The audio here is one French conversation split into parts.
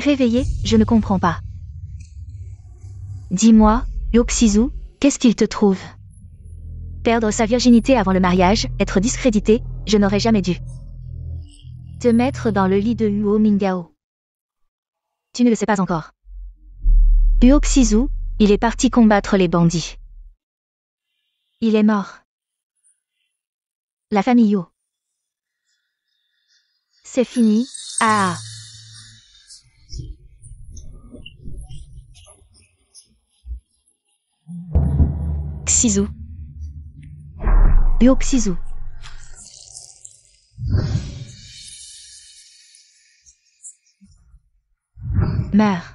Réveillé, je ne comprends pas. Dis-moi, Yoxizu, qu'est-ce qu'il te trouve? Perdre sa virginité avant le mariage, être discrédité, je n'aurais jamais dû. Te mettre dans le lit de Uo Mingao. Tu ne le sais pas encore. Yoxizu, il est parti combattre les bandits. Il est mort. La famille Yo. C'est fini, ah. Xizu. Yoxizu. Meurs.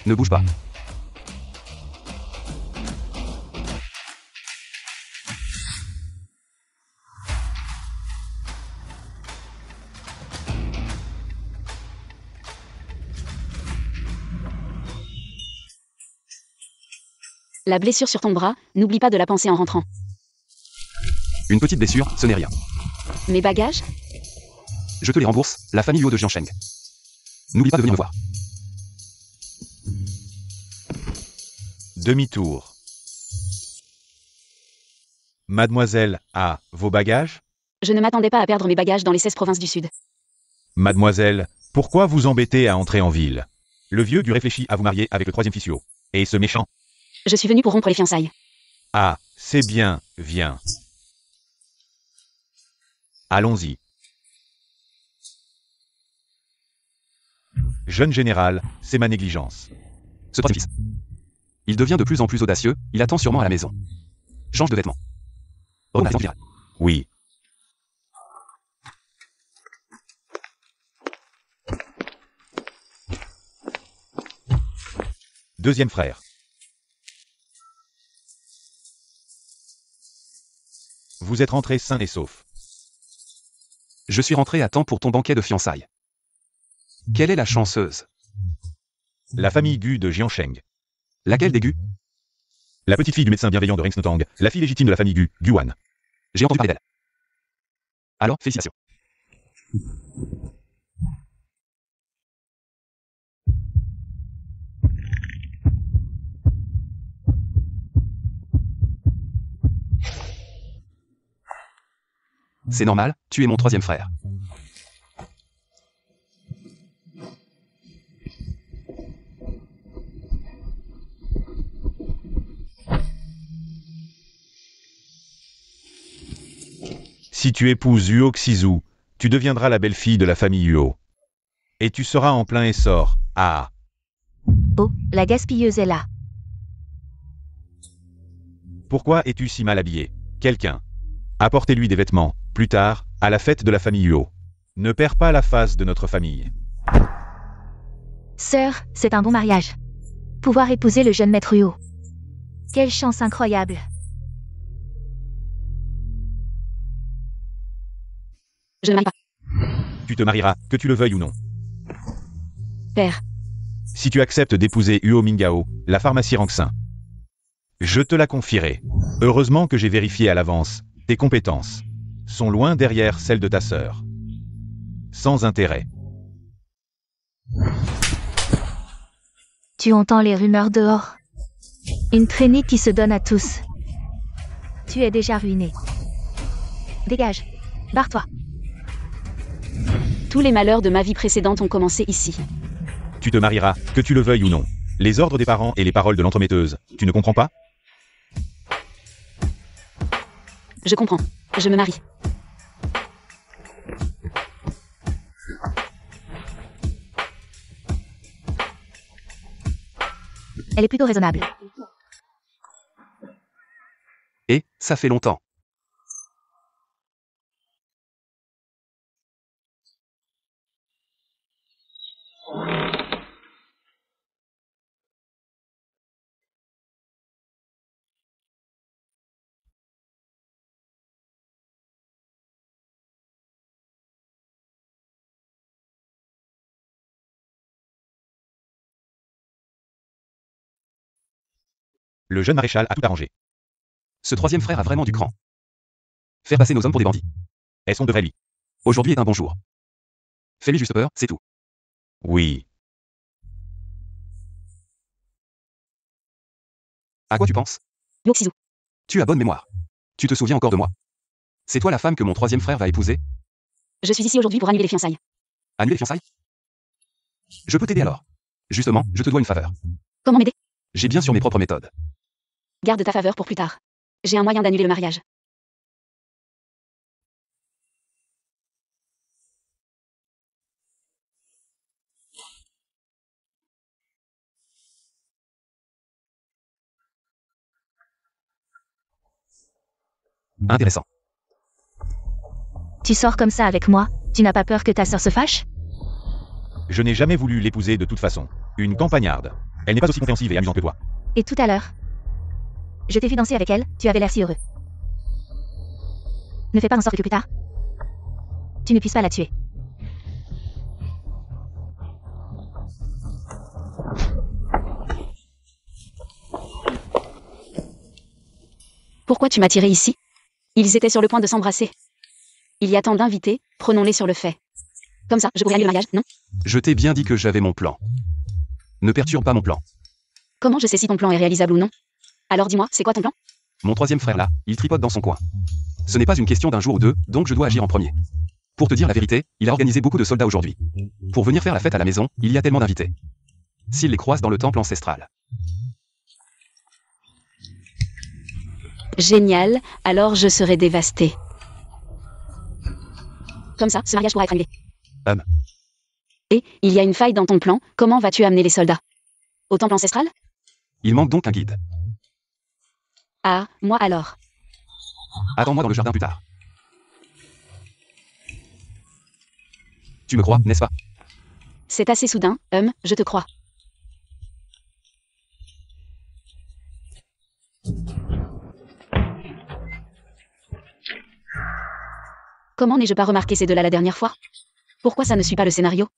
Ne bouge pas. La blessure sur ton bras, n'oublie pas de la panser en rentrant. Une petite blessure, ce n'est rien. Mes bagages? Je te les rembourse, la famille Luo de Jiansheng. N'oublie pas de venir me voir. Demi-tour. Mademoiselle A, vos bagages? Je ne m'attendais pas à perdre mes bagages dans les 16 provinces du Sud. Mademoiselle, pourquoi vous embêtez à entrer en ville? Le vieux du réfléchit à vous marier avec le troisième ficio. Et ce méchant? Je suis venu pour rompre les fiançailles. Ah, c'est bien, viens. Allons-y. Jeune général, c'est ma négligence. Ce troisième fils. Il devient de plus en plus audacieux, il attend sûrement à la maison. Change de vêtements. Renard viral. Oui. Deuxième frère. Vous êtes rentré sain et sauf. Je suis rentré à temps pour ton banquet de fiançailles. Quelle est la chanceuse? La famille Gu de Jiansheng. Laquelle des Gu? La petite fille du médecin bienveillant de Ringsnotang, la fille légitime de la famille Gu, Guan. J'ai entendu parler d'elle. Alors, félicitations. C'est normal, tu es mon troisième frère. Si tu épouses Uo Xizu, tu deviendras la belle-fille de la famille Uo. Et tu seras en plein essor. Ah. Oh, la gaspilleuse est là. Pourquoi es-tu si mal habillé? Quelqu'un. Apportez-lui des vêtements, plus tard, à la fête de la famille Uo. Ne perds pas la face de notre famille. Sœur, c'est un bon mariage. Pouvoir épouser le jeune maître Uo. Quelle chance incroyable. Je ne marie pas. Tu te marieras, que tu le veuilles ou non. Père. Si tu acceptes d'épouser Uo Mingao, la pharmacie Rangxin. Je te la confierai. Heureusement que j'ai vérifié à l'avance. Tes compétences sont loin derrière celles de ta sœur. Sans intérêt. Tu entends les rumeurs dehors? Une traînée qui se donne à tous. Tu es déjà ruiné. Dégage. Barre-toi. Tous les malheurs de ma vie précédente ont commencé ici. Tu te marieras, que tu le veuilles ou non. Les ordres des parents et les paroles de l'entremetteuse, tu ne comprends pas? Je comprends. Je me marie. Elle est plutôt raisonnable. Et, ça fait longtemps. Le jeune maréchal a tout arrangé. Ce troisième frère a vraiment du cran. Faire passer nos hommes pour des bandits. Elles sont de vrais lui. Aujourd'hui est un bon jour. Fais-lui juste peur, c'est tout. Oui. À quoi tu penses? Yo, Sisu. Tu as bonne mémoire. Tu te souviens encore de moi. C'est toi la femme que mon troisième frère va épouser? Je suis ici aujourd'hui pour annuler les fiançailles. Annuler les fiançailles? Je peux t'aider alors. Justement, je te dois une faveur. Comment m'aider? J'ai bien sûr mes propres méthodes. Garde ta faveur pour plus tard. J'ai un moyen d'annuler le mariage. Intéressant. Tu sors comme ça avec moi, tu n'as pas peur que ta sœur se fâche? Je n'ai jamais voulu l'épouser de toute façon. Une campagnarde. Elle n'est pas aussi compréhensive et amusante que toi. Et tout à l'heure, je t'ai vu danser avec elle, tu avais l'air si heureux. Ne fais pas en sorte que plus tard, tu ne puisses pas la tuer. Pourquoi tu m'as tiré ici? Ils étaient sur le point de s'embrasser. Il y a tant d'invités, prenons-les sur le fait. Comme ça, je pourrais annuler le mariage, non? Je t'ai bien dit que j'avais mon plan. Ne perturbe pas mon plan. Comment je sais si ton plan est réalisable ou non? Alors dis-moi, c'est quoi ton plan? Mon troisième frère là, il tripote dans son coin. Ce n'est pas une question d'un jour ou deux, donc je dois agir en premier. Pour te dire la vérité, il a organisé beaucoup de soldats aujourd'hui. Pour venir faire la fête à la maison, il y a tellement d'invités. S'il les croise dans le temple ancestral. Génial, alors je serai dévastée. Comme ça, ce mariage pourra être annulé. Et, il y a une faille dans ton plan, comment vas-tu amener les soldats? Au temple ancestral? Il manque donc un guide. Ah, moi alors. Attends-moi dans le jardin plus tard. Tu me crois, n'est-ce pas? C'est assez soudain, je te crois. Comment n'ai-je pas remarqué ces deux-là la dernière fois? Pourquoi ça ne suit pas le scénario?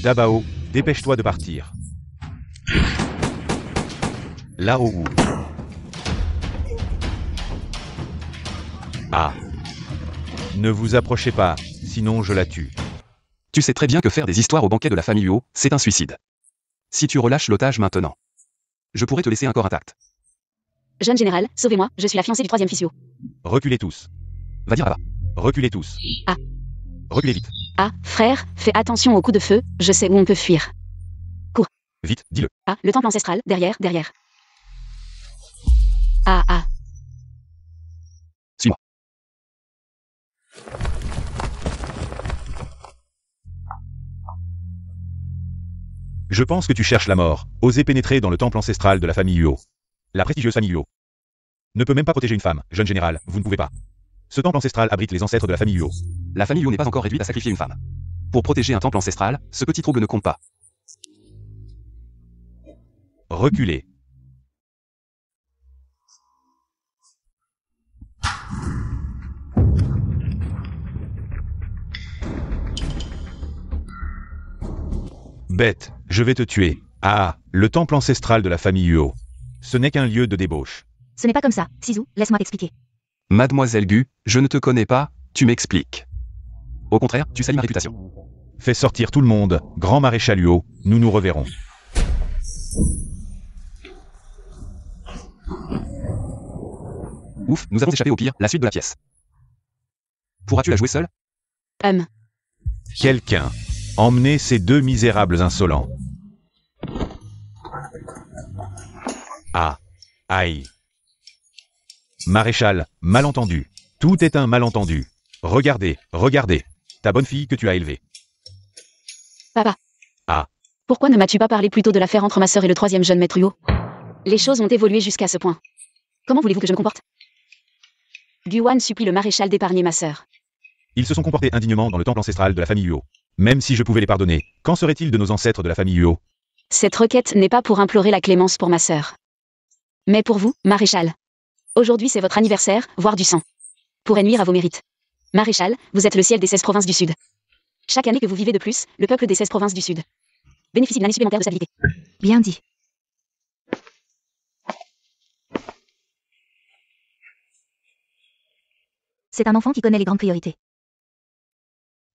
Dabao, dépêche-toi de partir. Là-haut. Ah. Ne vous approchez pas, sinon je la tue. Tu sais très bien que faire des histoires au banquet de la famille Huo, c'est un suicide. Si tu relâches l'otage maintenant, je pourrais te laisser un corps intact. Jeune général, sauvez-moi, je suis la fiancée du troisième fils Huo. Reculez tous. Va dire là-bas. Reculez tous. Ah. Reculez vite. Ah, frère, fais attention aux coups de feu, je sais où on peut fuir. Vite, dis-le. Ah, le temple ancestral, derrière. Ah. Suis-moi. Je pense que tu cherches la mort. Osez pénétrer dans le temple ancestral de la famille Huo. La prestigieuse famille Huo ne peut même pas protéger une femme, jeune général, vous ne pouvez pas. Ce temple ancestral abrite les ancêtres de la famille Huo. La famille Huo n'est pas encore réduite à sacrifier une femme. Pour protéger un temple ancestral, ce petit trouble ne compte pas. Reculez. Bête, je vais te tuer. Ah, le temple ancestral de la famille Huo. Ce n'est qu'un lieu de débauche. Ce n'est pas comme ça, Sisu, laisse-moi t'expliquer. Mademoiselle Gu, je ne te connais pas, tu m'expliques. Au contraire, tu salis ma réputation. Fais sortir tout le monde, grand maréchal Huo, nous nous reverrons. Ouf, nous avons échappé au pire, la suite de la pièce. Pourras-tu la jouer seule? Quelqu'un. Emmenez ces deux misérables insolents. Ah. Aïe. Maréchal, malentendu. Tout est un malentendu. Regardez, regardez. Ta bonne fille que tu as élevée. Papa. Ah. Pourquoi ne m'as-tu pas parlé plus tôt de l'affaire entre ma sœur et le troisième jeune maître Huo? Les choses ont évolué jusqu'à ce point. Comment voulez-vous que je me comporte? Guan supplie le maréchal d'épargner ma sœur. Ils se sont comportés indignement dans le temple ancestral de la famille Huo. Même si je pouvais les pardonner, qu'en serait-il de nos ancêtres de la famille Huo? Cette requête n'est pas pour implorer la clémence pour ma sœur. Mais pour vous, maréchal. Aujourd'hui c'est votre anniversaire, voire du sang. Pourrait nuire à vos mérites. Maréchal, vous êtes le ciel des 16 provinces du Sud. Chaque année que vous vivez de plus, le peuple des 16 provinces du Sud bénéficie d'une année supplémentaire de stabilité. Bien dit. C'est un enfant qui connaît les grandes priorités.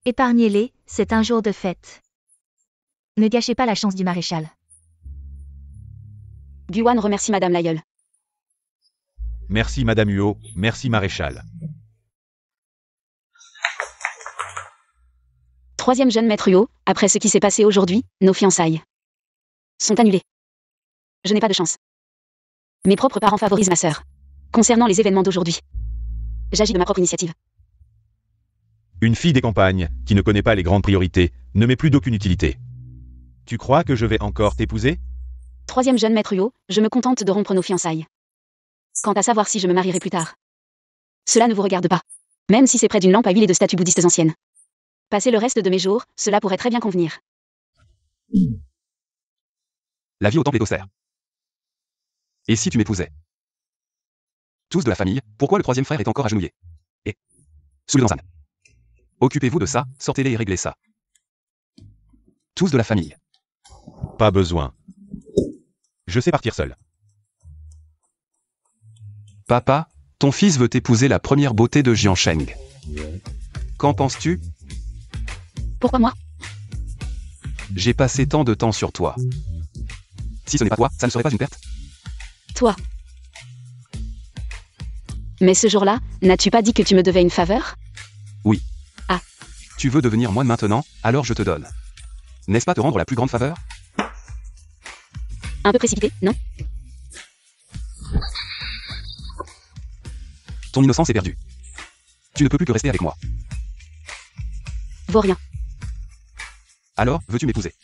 Épargnez-les, c'est un jour de fête. Ne gâchez pas la chance du maréchal. Guan remercie Madame l'aïeule. Merci Madame Huo, merci Maréchal. Troisième jeune maître Huo, après ce qui s'est passé aujourd'hui, nos fiançailles sont annulées. Je n'ai pas de chance. Mes propres parents favorisent ma sœur. Concernant les événements d'aujourd'hui, j'agis de ma propre initiative. Une fille des campagnes, qui ne connaît pas les grandes priorités, ne m'est plus d'aucune utilité. Tu crois que je vais encore t'épouser? Troisième jeune maître Huo, je me contente de rompre nos fiançailles. Quant à savoir si je me marierai plus tard, cela ne vous regarde pas. Même si c'est près d'une lampe à huile et de statues bouddhistes anciennes. Passer le reste de mes jours, cela pourrait très bien convenir. La vie au temple est austère. Et si tu m'épousais? Tous de la famille, pourquoi le troisième frère est encore agenouillé? Et sous le danzan. Occupez-vous de ça, sortez-les et réglez ça. Tous de la famille. Pas besoin. Je sais partir seul. Papa, ton fils veut épouser la première beauté de Jiansheng. Qu'en penses-tu? Pourquoi moi? J'ai passé tant de temps sur toi. Si ce n'est pas toi, ça ne serait pas une perte? Toi. Mais ce jour-là, n'as-tu pas dit que tu me devais une faveur? Oui. Ah. Tu veux devenir moine maintenant, alors je te donne. N'est-ce pas te rendre la plus grande faveur? Un peu précipité, non? Ton innocence est perdue. Tu ne peux plus que rester avec moi. Vaut rien. Alors, veux-tu m'épouser?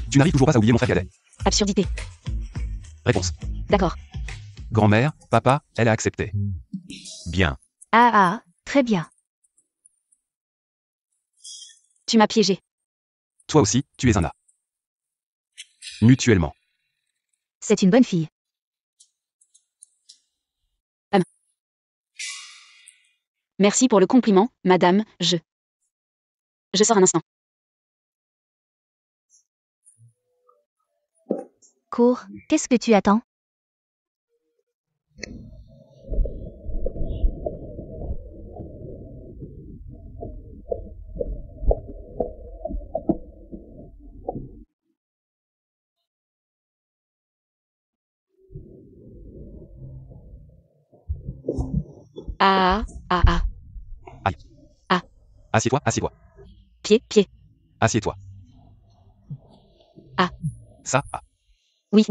Tu n'arrives toujours pas à oublier mon frère cadet. Absurdité. Réponse. D'accord. Grand-mère, papa, elle a accepté. Bien. Ah, très bien. Tu m'as piégé. Toi aussi, tu es un A. Mutuellement. C'est une bonne fille. Merci pour le compliment, madame, je sors un instant. Cours, qu'est-ce que tu attends? Ah. Aïe. Ah. Assieds-toi, assieds-toi. Pied. Assieds-toi. Ah. Ça, ah. Oui.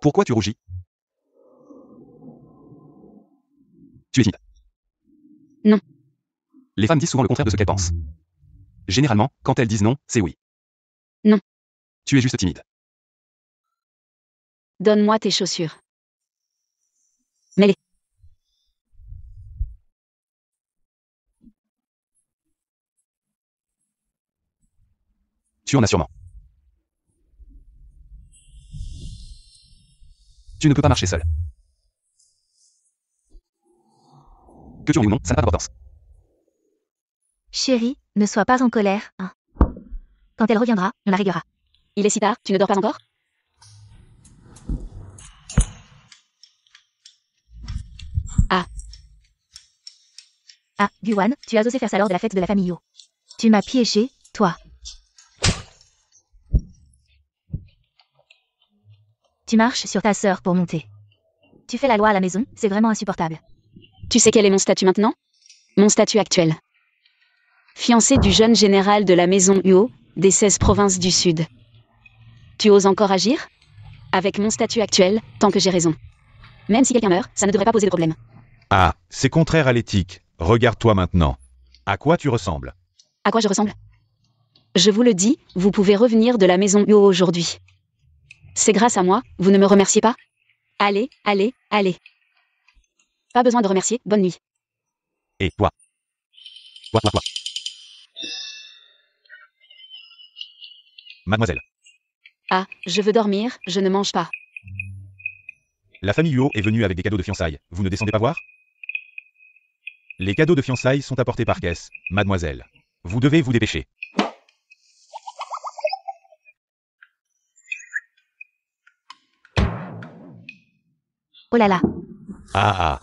Pourquoi tu rougis? Tu es timide. Non. Les femmes disent souvent le contraire de ce qu'elles pensent. Généralement, quand elles disent non, c'est oui. Non. Tu es juste timide. Donne-moi tes chaussures. Mets-les. Tu en as sûrement. Tu ne peux pas marcher seul. Que tu en aies ou non, ça n'a pas d'importance. Chérie, ne sois pas en colère, hein. Quand elle reviendra, on la réglera. Il est si tard, tu ne dors pas encore? Ah, Guan, tu as osé faire ça lors de la fête de la famille Yo. Tu m'as piégé, toi. Tu marches sur ta sœur pour monter. Tu fais la loi à la maison, c'est vraiment insupportable. Tu sais quel est mon statut maintenant? Mon statut actuel. Fiancé du jeune général de la maison Huo, des 16 provinces du Sud. Tu oses encore agir? Avec mon statut actuel, tant que j'ai raison. Même si quelqu'un meurt, ça ne devrait pas poser de problème. Ah, c'est contraire à l'éthique. Regarde-toi maintenant. À quoi tu ressembles? À quoi je ressemble? Je vous le dis, vous pouvez revenir de la maison Huo aujourd'hui. C'est grâce à moi, vous ne me remerciez pas? Allez, allez, allez. Pas besoin de remercier, bonne nuit. Et toi? Toi. Mademoiselle, Ah, je veux dormir, je ne mange pas. la famille Huo est venue avec des cadeaux de fiançailles. Vous ne descendez pas voir? Les cadeaux de fiançailles sont apportés par caisse, mademoiselle. Vous devez vous dépêcher. Oh là là. Ah.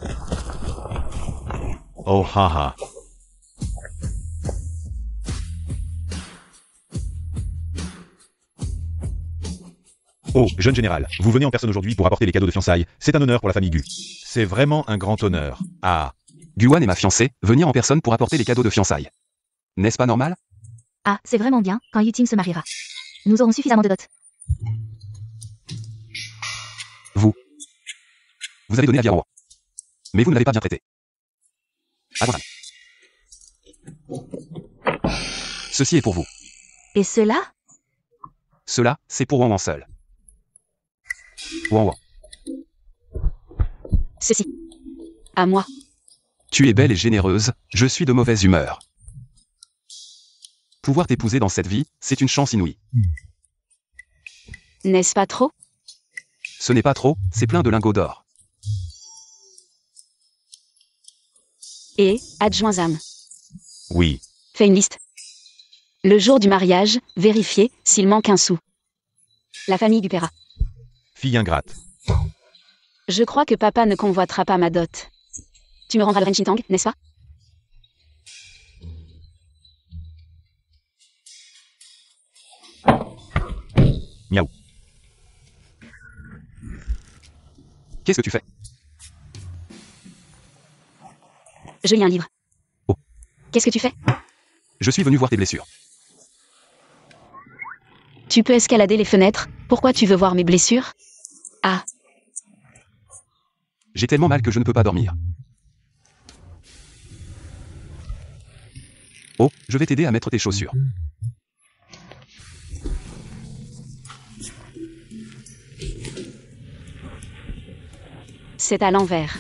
Oh haha. Oh, jeune général, vous venez en personne aujourd'hui pour apporter les cadeaux de fiançailles. C'est un honneur pour la famille Gu. C'est vraiment un grand honneur. Ah. Guan est ma fiancée, venir en personne pour apporter les cadeaux de fiançailles. N'est-ce pas normal? Ah, c'est vraiment bien, quand Yuting se mariera. Nous aurons suffisamment de dot. Vous avez donné la vie à roi. Mais vous ne l'avez pas bien traité. Attends. Ceci est pour vous. Et cela? Cela, c'est pour Wang Wang seul. Wang Wang, Ceci. À moi. tu es belle et généreuse, je suis de mauvaise humeur. Pouvoir t'épouser dans cette vie, c'est une chance inouïe. N'est-ce pas trop? Ce n'est pas trop, c'est plein de lingots d'or. Et, adjoint Zam. Oui. Fais une liste. Le jour du mariage, vérifiez s'il manque un sou. La famille du paiera. Fille ingrate. Je crois que papa ne convoitera pas ma dot. Tu me rendras le Renchintang, n'est-ce pas? Miaou. Qu'est-ce que tu fais? Je lis un livre. Oh. Qu'est-ce que tu fais? Je suis venu voir tes blessures. Tu peux escalader les fenêtres. Pourquoi tu veux voir mes blessures? Ah, J'ai tellement mal que je ne peux pas dormir. Oh, je vais t'aider à mettre tes chaussures. c'est à l'envers.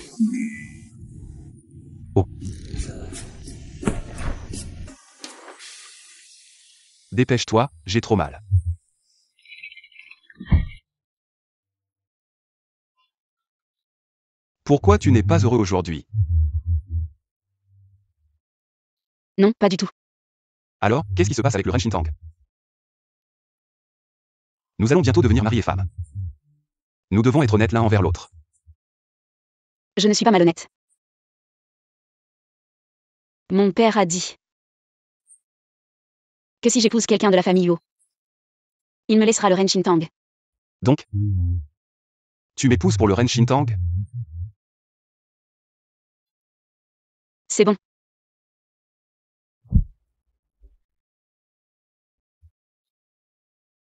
Dépêche-toi, j'ai trop mal. Pourquoi tu n'es pas heureux aujourd'hui? Non, pas du tout. Alors, qu'est-ce qui se passe avec le Renchintang? Nous allons bientôt devenir mari et femme. Nous devons être honnêtes l'un envers l'autre. Je ne suis pas malhonnête. Mon père a dit que si j'épouse quelqu'un de la famille Huo, il me laissera le Renchintang. Donc, tu m'épouses pour le Renchintang? C'est bon.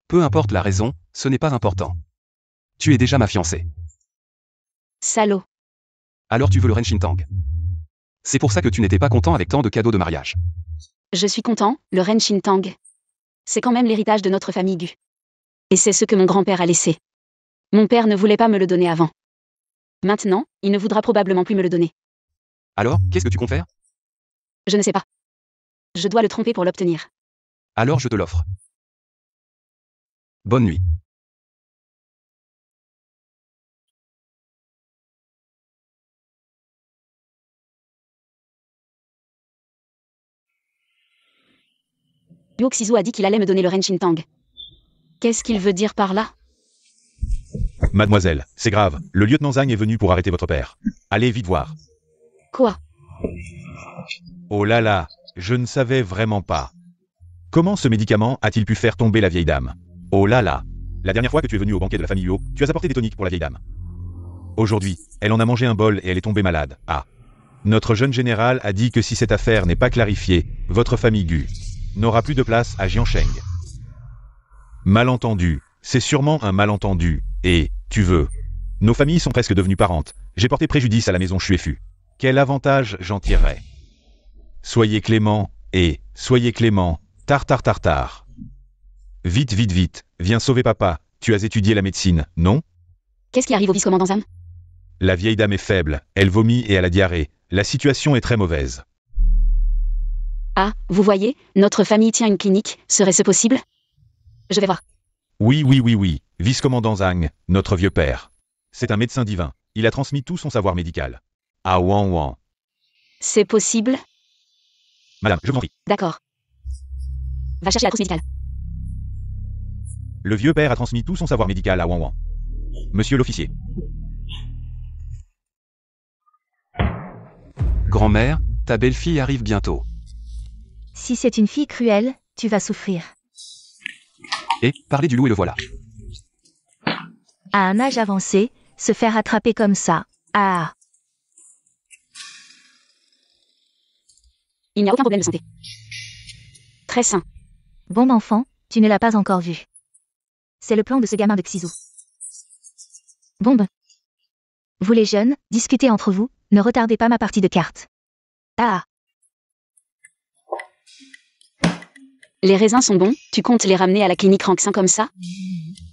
Peu importe la raison, ce n'est pas important. Tu es déjà ma fiancée. Salaud. Alors tu veux le Renchintang. C'est pour ça que tu n'étais pas content avec tant de cadeaux de mariage. Je suis content, le Renchintang. C'est quand même l'héritage de notre famille Gu. Et c'est ce que mon grand-père a laissé. Mon père ne voulait pas me le donner avant. Maintenant, il ne voudra probablement plus me le donner. Alors, qu'est-ce que tu comptes faire? Je ne sais pas. Je dois le tromper pour l'obtenir. Alors je te l'offre. Bonne nuit. Yu Xizu a dit qu'il allait me donner le Renchintang. Qu'est-ce qu'il veut dire par là? Mademoiselle, c'est grave. Le lieutenant Zhang est venu pour arrêter votre père. Allez vite voir. Quoi? Oh là là, je ne savais vraiment pas. Comment ce médicament a-t-il pu faire tomber la vieille dame? Oh là là, La dernière fois que tu es venu au banquet de la famille Huo, tu as apporté des toniques pour la vieille dame. Aujourd'hui, elle en a mangé un bol et elle est tombée malade. Ah. Notre jeune général a dit que si cette affaire n'est pas clarifiée, votre famille Gu n'aura plus de place à Jiansheng. Malentendu. C'est sûrement un malentendu. Et, tu veux. Nos familles sont presque devenues parentes. J'ai porté préjudice à la maison Xuefu. Quel avantage j'en tirerais? Soyez clément, et, soyez clément, tar. Vite, vite, vite, viens sauver papa, tu as étudié la médecine, non? Qu'est-ce qui arrive au vice-commandant Zam? La vieille dame est faible, elle vomit et elle a diarrhée. La situation est très mauvaise. Ah, vous voyez, notre famille tient une clinique, serait-ce possible? Je vais voir. Oui, vice-commandant Zhang, notre vieux père. C'est un médecin divin, il a transmis tout son savoir médical. Ah Wan. C'est possible? Madame, je vous en prie. D'accord. Va chercher la trousse médicale. Le vieux père a transmis tout son savoir médical à Wan. Monsieur l'officier. Grand-mère, ta belle-fille arrive bientôt. Si c'est une fille cruelle, tu vas souffrir. Et, parlez du loup et le voilà. À un âge avancé, se faire attraper comme ça. Ah. Il n'y a aucun problème de santé. Très sain. Bon enfant, tu ne l'as pas encore vu. C'est le plan de ce gamin de Xizou. Bombe. Vous les jeunes, discutez entre vous, ne retardez pas ma partie de cartes. Ah. Les raisins sont bons, tu comptes les ramener à la clinique Rangxin comme ça?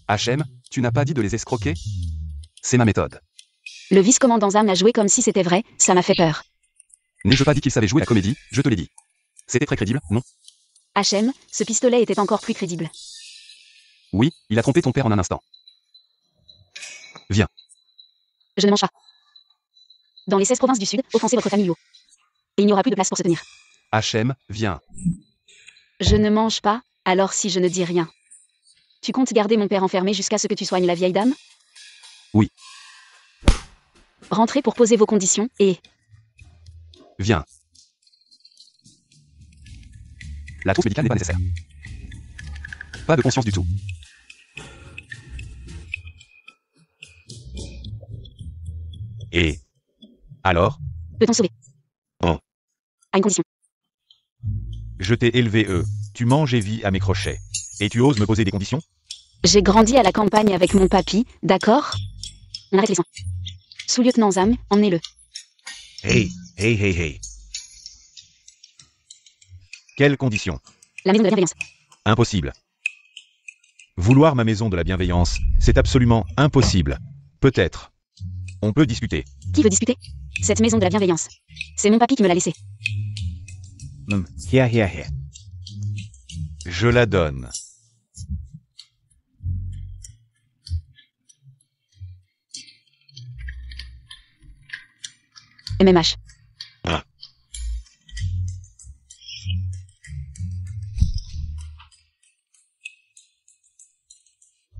HM, tu n'as pas dit de les escroquer? C'est ma méthode. Le vice-commandant Zam a joué comme si c'était vrai, ça m'a fait peur. N'ai-je pas dit qu'il savait jouer la comédie? Je te l'ai dit. C'était très crédible, non? HM, ce pistolet était encore plus crédible. Oui, il a trompé ton père en un instant. Viens. Je ne mange pas. Dans les 16 provinces du Sud, offensez votre famille Huo. Et il n'y aura plus de place pour se tenir. HM, viens. Je ne mange pas, alors si je ne dis rien. Tu comptes garder mon père enfermé jusqu'à ce que tu soignes la vieille dame? Oui. Rentrez pour poser vos conditions, et... Viens. La trousse médicale n'est pas nécessaire. Pas de conscience du tout. Et... alors? Peut-on sauver? Oh. À une condition. Je t'ai élevé tu manges et vis à mes crochets. Et tu oses me poser des conditions? J'ai grandi à la campagne avec mon papy, d'accord? On arrête les soins. Sous-lieutenant Zam, emmenez-le. Hey. Quelles conditions? La maison de la bienveillance. Impossible. Vouloir ma maison de la bienveillance, c'est absolument impossible. Peut-être. On peut discuter. Qui veut discuter? Cette maison de la bienveillance. C'est mon papy qui me l'a laissée. Here. Je la donne. MMH. Ah.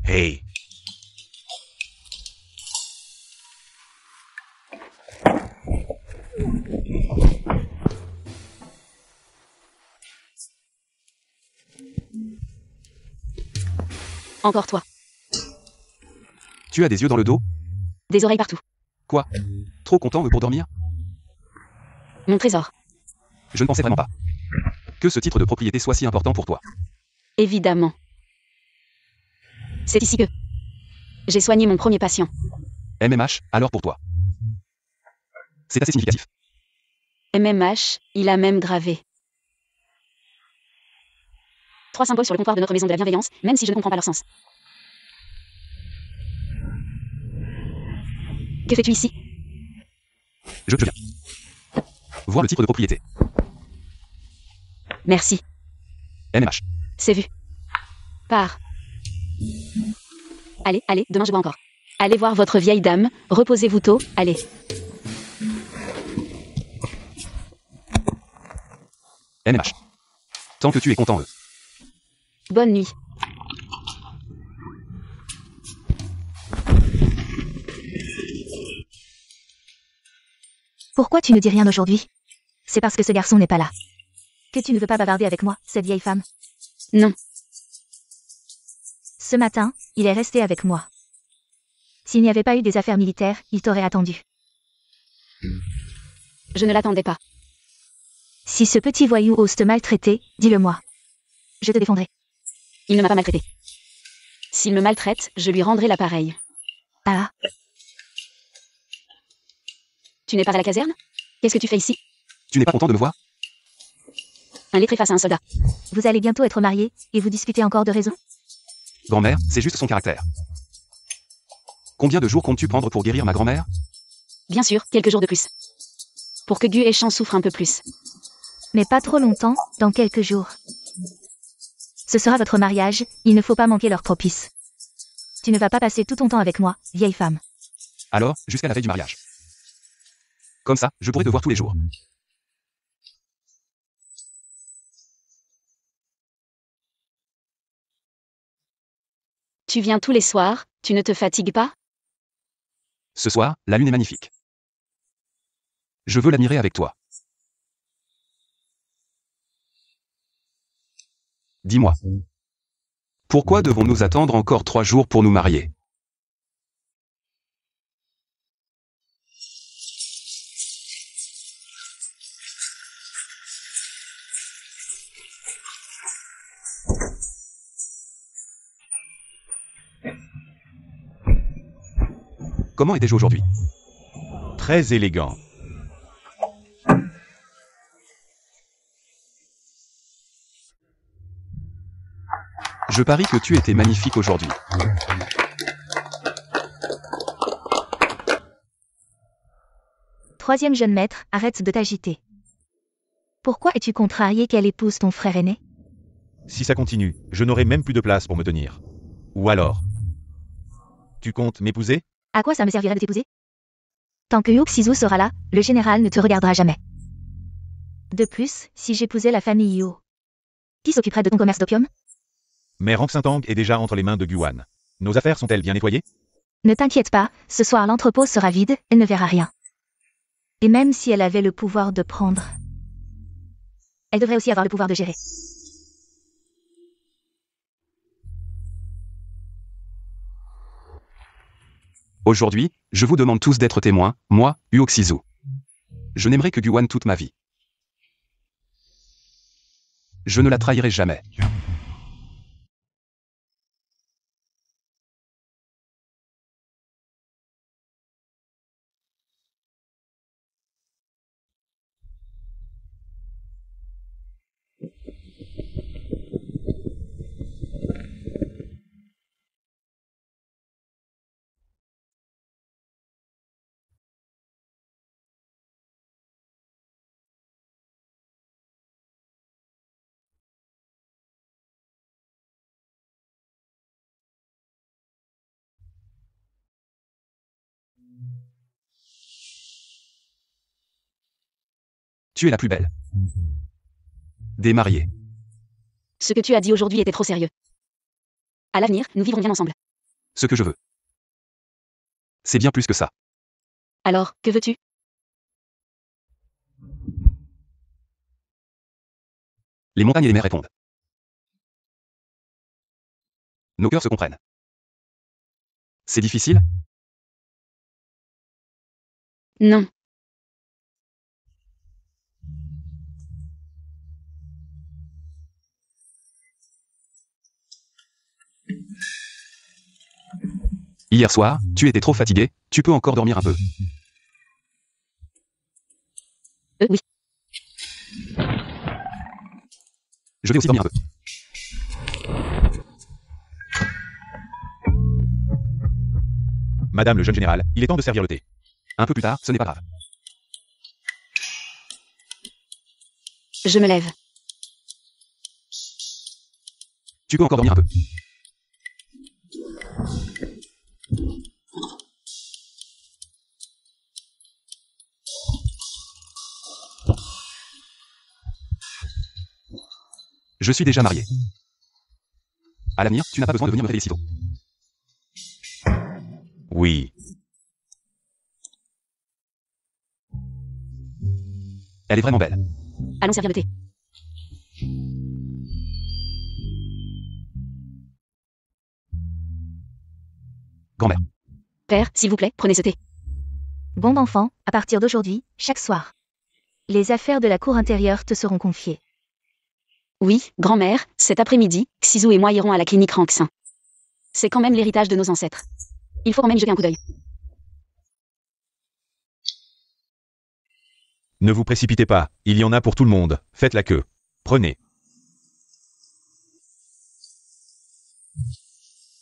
Hey. Encore toi. Tu as des yeux dans le dos? Des oreilles partout. Quoi? Trop content pour dormir? Mon trésor. Je ne pensais vraiment pas que ce titre de propriété soit si important pour toi. Évidemment. C'est ici que j'ai soigné mon premier patient. MMH, alors pour toi. C'est assez significatif. MMH, il a même gravé 3 symboles sur le comptoir de notre maison de la bienveillance, même si je ne comprends pas leur sens. Que fais-tu ici? Je viens voir le titre de propriété. Merci. MMH. C'est vu. Pars. Allez, demain je bois encore. Allez voir votre vieille dame, reposez-vous tôt, allez. MMH. Tant que tu es content, Bonne nuit. Pourquoi tu ne dis rien aujourd'hui? C'est parce que ce garçon n'est pas là. Que tu ne veux pas bavarder avec moi, cette vieille femme? Non. Ce matin, il est resté avec moi. S'il n'y avait pas eu des affaires militaires, il t'aurait attendu. Je ne l'attendais pas. Si ce petit voyou ose te maltraiter, dis-le-moi. Je te défendrai. Il ne m'a pas maltraité. S'il me maltraite, je lui rendrai l'appareil. Ah, Tu n'es pas à la caserne? Qu'est-ce que tu fais ici? Tu n'es pas content de me voir? Un lettré face à un soldat. vous allez bientôt être mariés, et vous discutez encore de raison? Grand-mère, c'est juste son caractère. Combien de jours comptes-tu prendre pour guérir ma grand-mère? Bien sûr, quelques jours de plus. Pour que Gu et Chan souffrent un peu plus. Mais pas trop longtemps, dans quelques jours. Ce sera votre mariage, il ne faut pas manquer l'heure propice. Tu ne vas pas passer tout ton temps avec moi, vieille femme. Alors, jusqu'à la veille du mariage. Comme ça, je pourrai te voir tous les jours. Tu viens tous les soirs, tu ne te fatigues pas? Ce soir, la lune est magnifique. Je veux l'admirer avec toi. Dis-moi. Pourquoi devons-nous attendre encore 3 jours pour nous marier? Comment étais-je aujourd'hui? Très élégant. Je parie que tu étais magnifique aujourd'hui. Troisième jeune maître, arrête de t'agiter. Pourquoi es-tu contrarié qu'elle épouse ton frère aîné? Si ça continue, je n'aurai même plus de place pour me tenir. Ou alors? Tu comptes m'épouser? À quoi ça me servirait de t'épouser? Tant que Yuxizu sera là, le général ne te regardera jamais. De plus, si j'épousais la famille Yu, qui s'occuperait de ton commerce d'opium? Mais Ranxintang est déjà entre les mains de Guan. Nos affaires sont-elles bien nettoyées? Ne t'inquiète pas, ce soir l'entrepôt sera vide, elle ne verra rien. Et même si elle avait le pouvoir de prendre, elle devrait aussi avoir le pouvoir de gérer. Aujourd'hui, je vous demande tous d'être témoins, moi, Uoxizu. Je n'aimerai que Guan toute ma vie. Je ne la trahirai jamais. Tu es la plus belle des mariés. Ce que tu as dit aujourd'hui était trop sérieux. À l'avenir, nous vivrons bien ensemble. Ce que je veux. C'est bien plus que ça. Alors, que veux-tu? Les montagnes et les mers répondent. Nos cœurs se comprennent. C'est difficile? Non. Hier soir, tu étais trop fatigué, tu peux encore dormir un peu. Oui. Je vais aussi dormir un peu. Madame le jeune général, il est temps de servir le thé. Un peu plus tard, ce n'est pas grave. Je me lève. Tu peux encore dormir un peu. Je suis déjà marié. À l'avenir, tu n'as pas besoin de venir me réveiller si tôt. Oui. Elle est vraiment belle. Allons servir le thé. Grand-mère. Père, s'il vous plaît, prenez ce thé. Bon enfant, à partir d'aujourd'hui, chaque soir. Les affaires de la cour intérieure te seront confiées. Oui, grand-mère, cet après-midi, Xizou et moi irons à la clinique Ranksin. C'est quand même l'héritage de nos ancêtres. Il faut quand même y jeter un coup d'œil. Ne vous précipitez pas, il y en a pour tout le monde, faites la queue. Prenez.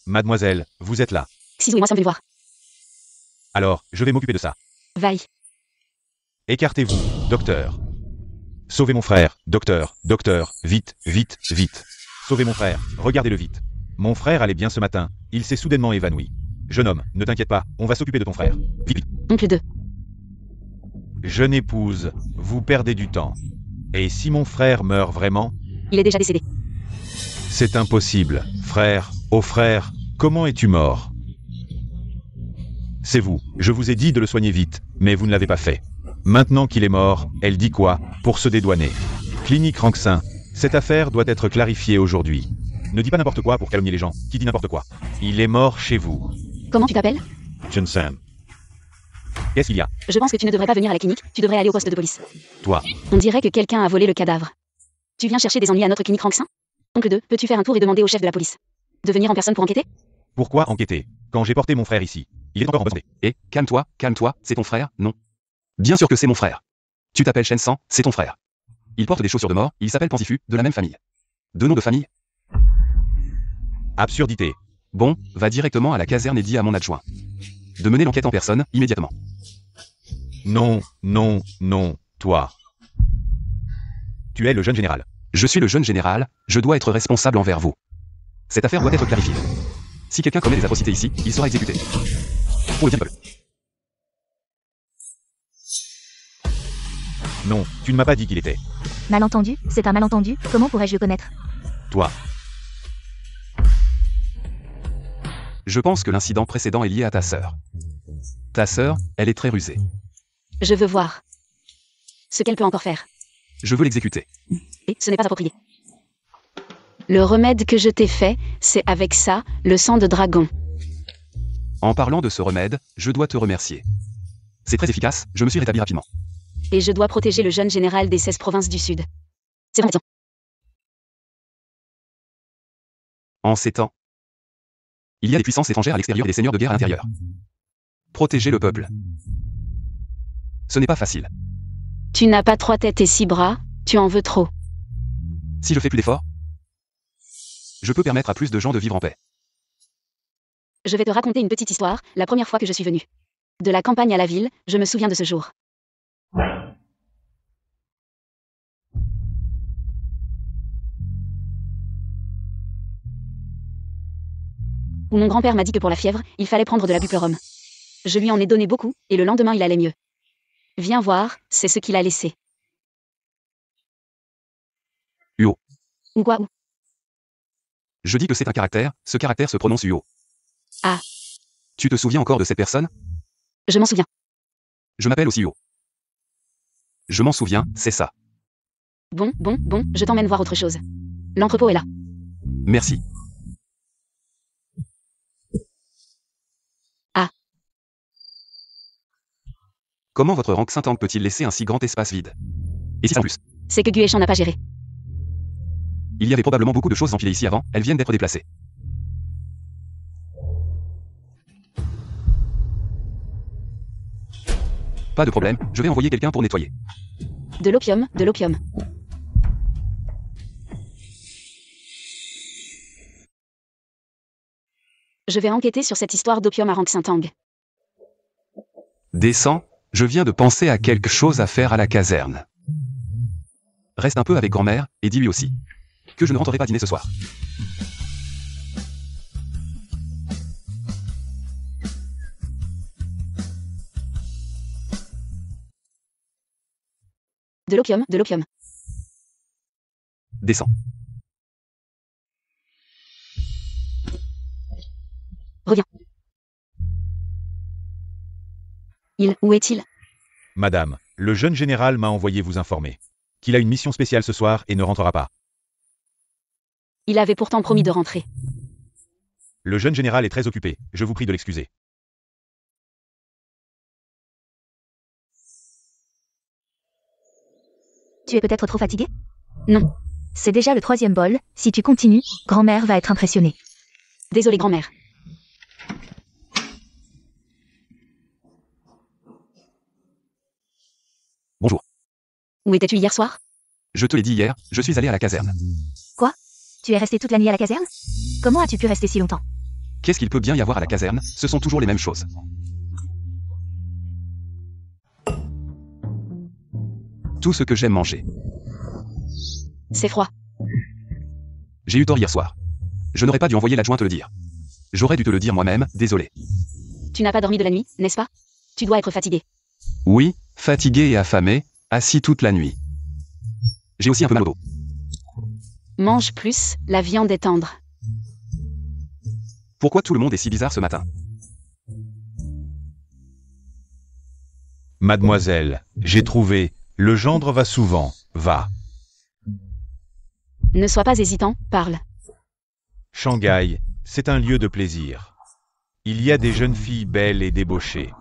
Mademoiselle, vous êtes là. Xizou et moi sommes venus voir. Alors, je vais m'occuper de ça. Vaille. Écartez-vous, docteur. Sauvez mon frère, docteur, docteur, vite, vite, vite. Sauvez mon frère, regardez-le vite. Mon frère allait bien ce matin, il s'est soudainement évanoui. Jeune homme, ne t'inquiète pas, on va s'occuper de ton frère. Vite, vite. Oncle 2. Jeune épouse, vous perdez du temps. Et si mon frère meurt vraiment? Il est déjà décédé. C'est impossible. Frère, oh frère, comment es-tu mort? C'est vous, je vous ai dit de le soigner vite, mais vous ne l'avez pas fait. Maintenant qu'il est mort, elle dit quoi, pour se dédouaner? Clinique Ranksin, cette affaire doit être clarifiée aujourd'hui. Ne dis pas n'importe quoi pour calomnier les gens, qui dit n'importe quoi. Il est mort chez vous. Comment tu t'appelles? Johnson. Qu'est-ce qu'il y a? Je pense que tu ne devrais pas venir à la clinique, tu devrais aller au poste de police. Toi. On dirait que quelqu'un a volé le cadavre. Tu viens chercher des ennuis à notre clinique Ranksin? Oncle 2, peux-tu faire un tour et demander au chef de la police de venir en personne pour enquêter? Pourquoi enquêter? Quand j'ai porté mon frère ici, il est encore en bonne santé. Et, calme-toi, c'est ton frère, non? Bien sûr que c'est mon frère. Tu t'appelles Shen San, c'est ton frère. Il porte des chaussures de mort, il s'appelle Pantifu, de la même famille. Deux noms de famille? Absurdité. Bon, va directement à la caserne et dis à mon adjoint de mener l'enquête en personne, immédiatement. Non, non, non, toi. Tu es le jeune général. Je suis le jeune général, je dois être responsable envers vous. Cette affaire doit être clarifiée. Si quelqu'un commet des atrocités ici, il sera exécuté. Pour le bien du peuple. Non, tu ne m'as pas dit qu'il était. Malentendu, c'est un malentendu, comment pourrais-je le connaître? Toi. Je pense que l'incident précédent est lié à ta sœur. Ta sœur, elle est très rusée. Je veux voir ce qu'elle peut encore faire. Je veux l'exécuter. Et ce n'est pas approprié. Le remède que je t'ai fait, c'est avec ça, le sang de dragon. En parlant de ce remède, je dois te remercier. C'est très efficace, je me suis rétabli rapidement. Et je dois protéger le jeune général des 16 provinces du Sud. C'est vrai. En ces temps, il y a des puissances étrangères à l'extérieur et des seigneurs de guerre à l'intérieur. Protéger le peuple. Ce n'est pas facile. Tu n'as pas 3 têtes et 6 bras, tu en veux trop. Si je fais plus d'efforts, je peux permettre à plus de gens de vivre en paix. Je vais te raconter une petite histoire, la première fois que je suis venue. De la campagne à la ville, je me souviens de ce jour. Où mon grand-père m'a dit que pour la fièvre, il fallait prendre de la buperum. Je lui en ai donné beaucoup, et le lendemain il allait mieux. Viens voir, c'est ce qu'il a laissé. Uo. Ou quoi ou? Je dis que c'est un caractère, ce caractère se prononce Uo. Ah. Tu te souviens encore de cette personne? Je m'en souviens. Je m'appelle aussi Uo. Je m'en souviens, c'est ça. Bon, je t'emmène voir autre chose. L'entrepôt est là. Merci. Ah. Comment votre rank Saint-Tank peut-il laisser un si grand espace vide? Et si ça en plus? C'est que Guéchan n'a pas géré. Il y avait probablement beaucoup de choses empilées ici avant, elles viennent d'être déplacées. Pas de problème, je vais envoyer quelqu'un pour nettoyer. De l'opium, de l'opium. Je vais enquêter sur cette histoire d'opium à Rank-Saint-Tang. Descends, je viens de penser à quelque chose à faire à la caserne. Reste un peu avec grand-mère, et dis-lui aussi que je ne rentrerai pas dîner ce soir. De l'opium, de l'opium. Descends. Reviens. Où est-il? Madame, le jeune général m'a envoyé vous informer qu'il a une mission spéciale ce soir et ne rentrera pas. Il avait pourtant promis de rentrer. Le jeune général est très occupé, je vous prie de l'excuser. Tu es peut-être trop fatigué? Non. C'est déjà le 3e bol, si tu continues, grand-mère va être impressionnée. Désolée grand-mère. Bonjour. Où étais-tu hier soir? Je te l'ai dit hier, je suis allé à la caserne. Quoi? Tu es resté toute la nuit à la caserne? Comment as-tu pu rester si longtemps? Qu'est-ce qu'il peut bien y avoir à la caserne? Ce sont toujours les mêmes choses. Tout ce que j'aime manger. C'est froid. J'ai eu tort hier soir. Je n'aurais pas dû envoyer l'adjoint te le dire. J'aurais dû te le dire moi-même, désolé. Tu n'as pas dormi de la nuit, n'est-ce pas? Tu dois être fatigué. Oui, fatigué et affamé, assis toute la nuit. J'ai aussi un peu mal au dos. Mange plus, la viande est tendre. Pourquoi tout le monde est si bizarre ce matin? Mademoiselle, j'ai trouvé, le gendre va souvent, va. Ne sois pas hésitant, parle. Shanghai, c'est un lieu de plaisir. Il y a des jeunes filles belles et débauchées.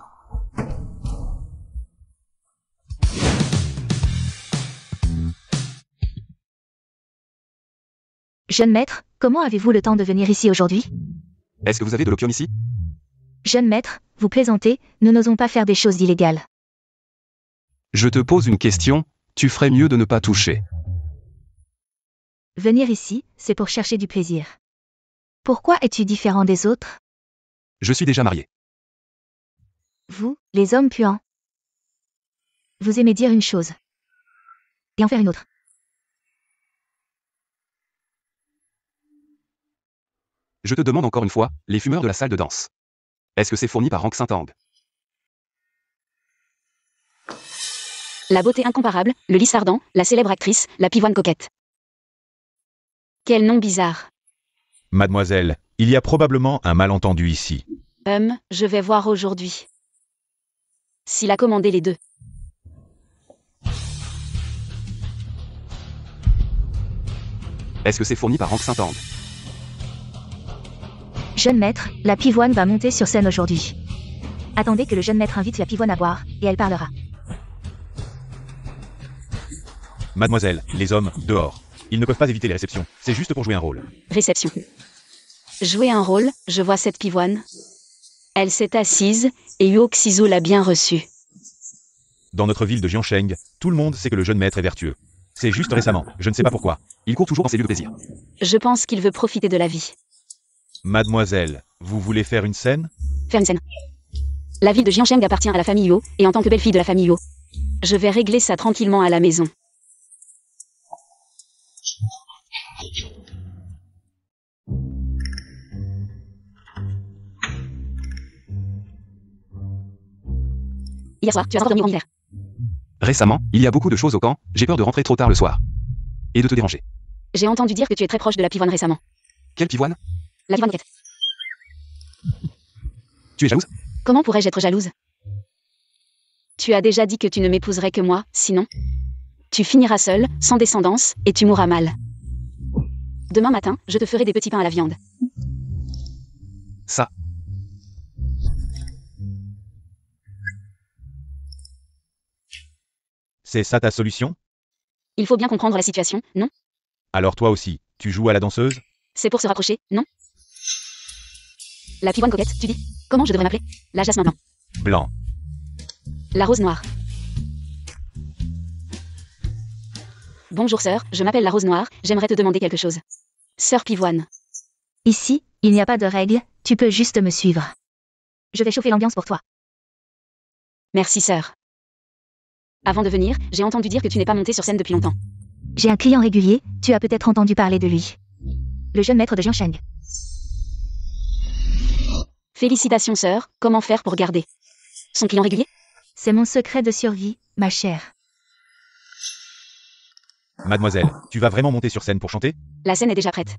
Jeune maître, comment avez-vous le temps de venir ici aujourd'hui? Est-ce que vous avez de l'opium ici? Jeune maître, vous plaisantez, nous n'osons pas faire des choses illégales. Je te pose une question, tu ferais mieux de ne pas toucher. Venir ici, c'est pour chercher du plaisir. Pourquoi es-tu différent des autres? Je suis déjà marié. Vous, les hommes puants. Vous aimez dire une chose. Et en faire une autre. Je te demande encore une fois, les fumeurs de la salle de danse. Est-ce que c'est fourni par Rank Saint-Ang? La beauté incomparable, le lys ardent, la célèbre actrice, la pivoine coquette. Quel nom bizarre. Mademoiselle, il y a probablement un malentendu ici. Je vais voir aujourd'hui. S'il a commandé les deux. Est-ce que c'est fourni par Rank Saint-Ang? Jeune maître, la pivoine va monter sur scène aujourd'hui. Attendez que le jeune maître invite la pivoine à boire, et elle parlera. Mademoiselle, les hommes, dehors. Ils ne peuvent pas éviter les réceptions, c'est juste pour jouer un rôle. Réception. Jouer un rôle, je vois cette pivoine. Elle s'est assise, et Huo Xizu l'a bien reçue. Dans notre ville de Jiansheng, tout le monde sait que le jeune maître est vertueux. C'est juste récemment, je ne sais pas pourquoi. Il court toujours en cellule de plaisir. Je pense qu'il veut profiter de la vie. Mademoiselle, vous voulez faire une scène? Faire une scène. La ville de Jiansheng appartient à la famille Huo, et en tant que belle-fille de la famille Huo, je vais régler ça tranquillement à la maison. Hier soir, tu as encore dormi en hiver. Récemment, il y a beaucoup de choses au camp, j'ai peur de rentrer trop tard le soir. Et de te déranger. J'ai entendu dire que tu es très proche de la pivoine récemment. Quelle pivoine? La pivoine coquette. Tu es jalouse? Comment pourrais-je être jalouse? Tu as déjà dit que tu ne m'épouserais que moi, sinon tu finiras seul, sans descendance, et tu mourras mal. Demain matin, je te ferai des petits pains à la viande. Ça. C'est ça ta solution? Il faut bien comprendre la situation, non? Alors toi aussi, tu joues à la danseuse? C'est pour se rapprocher, non? La pivoine coquette, tu dis? Comment je devrais m'appeler? La jasmin blanc. Blanc. La rose noire. Bonjour sœur, je m'appelle la rose noire, j'aimerais te demander quelque chose. Sœur pivoine. Ici, il n'y a pas de règles, tu peux juste me suivre. Je vais chauffer l'ambiance pour toi. Merci sœur. Avant de venir, j'ai entendu dire que tu n'es pas monté sur scène depuis longtemps. J'ai un client régulier, tu as peut-être entendu parler de lui. Le jeune maître de Jiansheng. Félicitations sœur, comment faire pour garder son client régulier? C'est mon secret de survie, ma chère. Mademoiselle, tu vas vraiment monter sur scène pour chanter? La scène est déjà prête.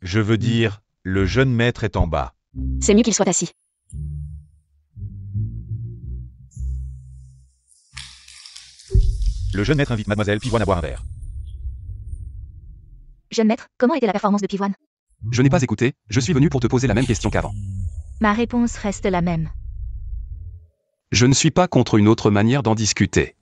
Je veux dire, le jeune maître est en bas. C'est mieux qu'il soit assis. Le jeune maître invite Mademoiselle Pivoine à boire un verre. Jeune maître, comment était la performance de pivoine? Je n'ai pas écouté, je suis venu pour te poser la même question qu'avant. Ma réponse reste la même. Je ne suis pas contre une autre manière d'en discuter.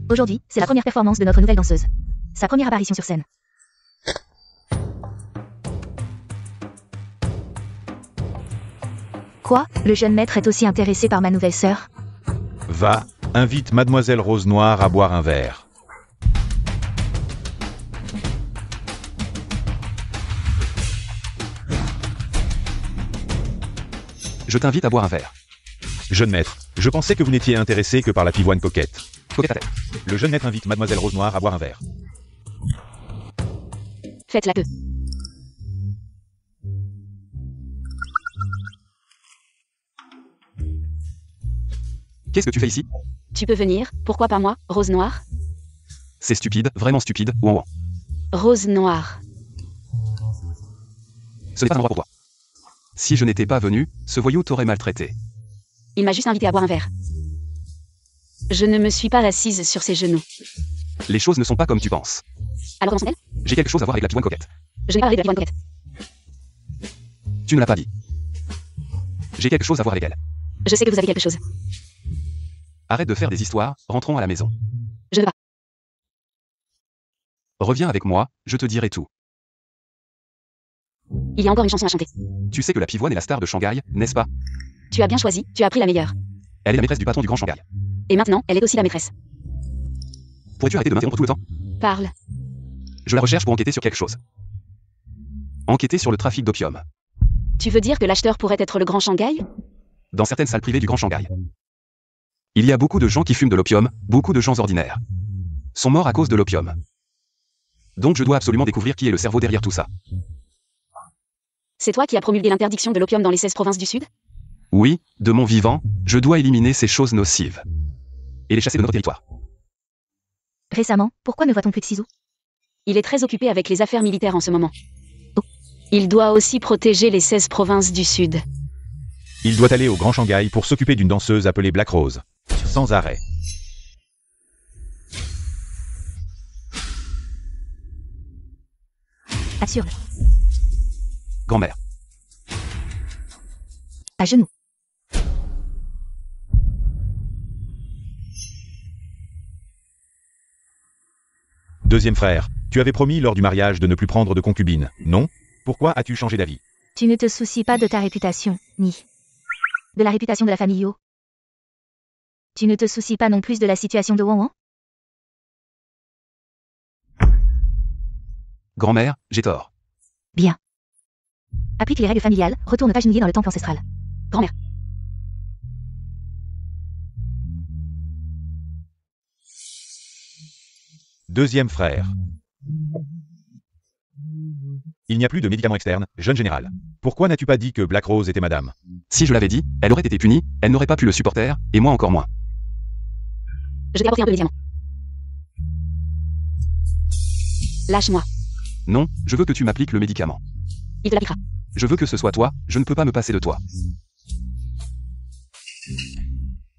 Aujourd'hui, c'est la première performance de notre nouvelle danseuse. Sa première apparition sur scène. Quoi? Le jeune maître est aussi intéressé par ma nouvelle sœur? Va, invite Mademoiselle Rose Noire à boire un verre. Je t'invite à boire un verre. Jeune maître, je pensais que vous n'étiez intéressé que par la pivoine coquette. Coquette à tête. Le jeune maître invite Mademoiselle Rose Noire à boire un verre. Faites-la peu. Qu'est-ce que tu fais ici? Tu peux venir, pourquoi pas moi, Rose Noire? C'est stupide, vraiment stupide, ouan ouan. Rose Noire. Ce n'est pas un endroit pour toi. Si je n'étais pas venu, ce voyou t'aurait maltraité. Il m'a juste invité à boire un verre. Je ne me suis pas assise sur ses genoux. Les choses ne sont pas comme tu penses. Alors comment sont-elles? J'ai quelque chose à voir avec la pivoine coquette. Je n'ai pas parlé de la pivoine coquette. Tu ne l'as pas dit. J'ai quelque chose à voir avec elle. Je sais que vous avez quelque chose. Arrête de faire des histoires, rentrons à la maison. Je ne veux pas. Reviens avec moi, je te dirai tout. Il y a encore une chanson à chanter. Tu sais que la pivoine est la star de Shanghai, n'est-ce pas? Tu as bien choisi, tu as pris la meilleure. Elle est la maîtresse du patron du Grand Shanghai. Et maintenant, elle est aussi la maîtresse. Pourrais-tu arrêter de m'interrompre tout le temps? Parle. Je la recherche pour enquêter sur quelque chose. Enquêter sur le trafic d'opium. Tu veux dire que l'acheteur pourrait être le Grand Shanghai? Dans certaines salles privées du Grand Shanghai. Il y a beaucoup de gens qui fument de l'opium, beaucoup de gens ordinaires sont morts à cause de l'opium. Donc je dois absolument découvrir qui est le cerveau derrière tout ça. C'est toi qui as promulgué l'interdiction de l'opium dans les 16 provinces du Sud? Oui, de mon vivant, je dois éliminer ces choses nocives. Et les chasser de notre territoire. Récemment, pourquoi ne voit-on plus de ciseaux? Il est très occupé avec les affaires militaires en ce moment. Il doit aussi protéger les 16 provinces du Sud. Il doit aller au Grand Shanghai pour s'occuper d'une danseuse appelée Black Rose. Sans arrêt. Absurde. Grand-mère. À genoux. Deuxième frère, tu avais promis lors du mariage de ne plus prendre de concubine, non? Pourquoi as-tu changé d'avis? Tu ne te soucies pas de ta réputation, ni de la réputation de la famille Yo. Tu ne te soucies pas non plus de la situation de Wan Wan? Grand-mère, j'ai tort. Bien. Applique les règles familiales, retourne t'agenouiller dans le temple ancestral. Grand-mère. Deuxième frère. Il n'y a plus de médicaments externes, jeune général. Pourquoi n'as-tu pas dit que Black Rose était madame? Si je l'avais dit, elle aurait été punie, elle n'aurait pas pu le supporter, et moi encore moins. Je t'ai apporté un peu de médicaments. Lâche-moi. Non, je veux que tu m'appliques le médicament. Il te l'appliquera. Je veux que ce soit toi, je ne peux pas me passer de toi.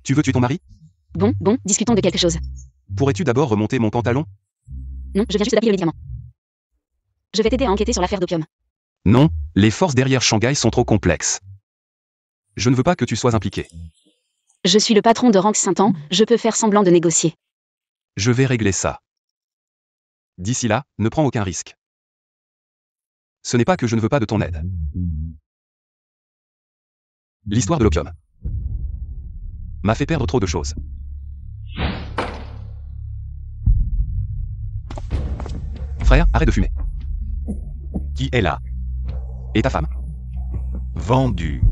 Tu veux tuer ton mari? Bon, discutons de quelque chose. Pourrais-tu d'abord remonter mon pantalon? Non, je viens juste d'appliquer le médicament. Je vais t'aider à enquêter sur l'affaire d'opium. Non, les forces derrière Shanghai sont trop complexes. Je ne veux pas que tu sois impliqué. Je suis le patron de Rank Saint-An, je peux faire semblant de négocier. Je vais régler ça. D'ici là, ne prends aucun risque. Ce n'est pas que je ne veux pas de ton aide. L'histoire de l'opium m'a fait perdre trop de choses. Frère, arrête de fumer. Qui est là? Et ta femme? Vendu.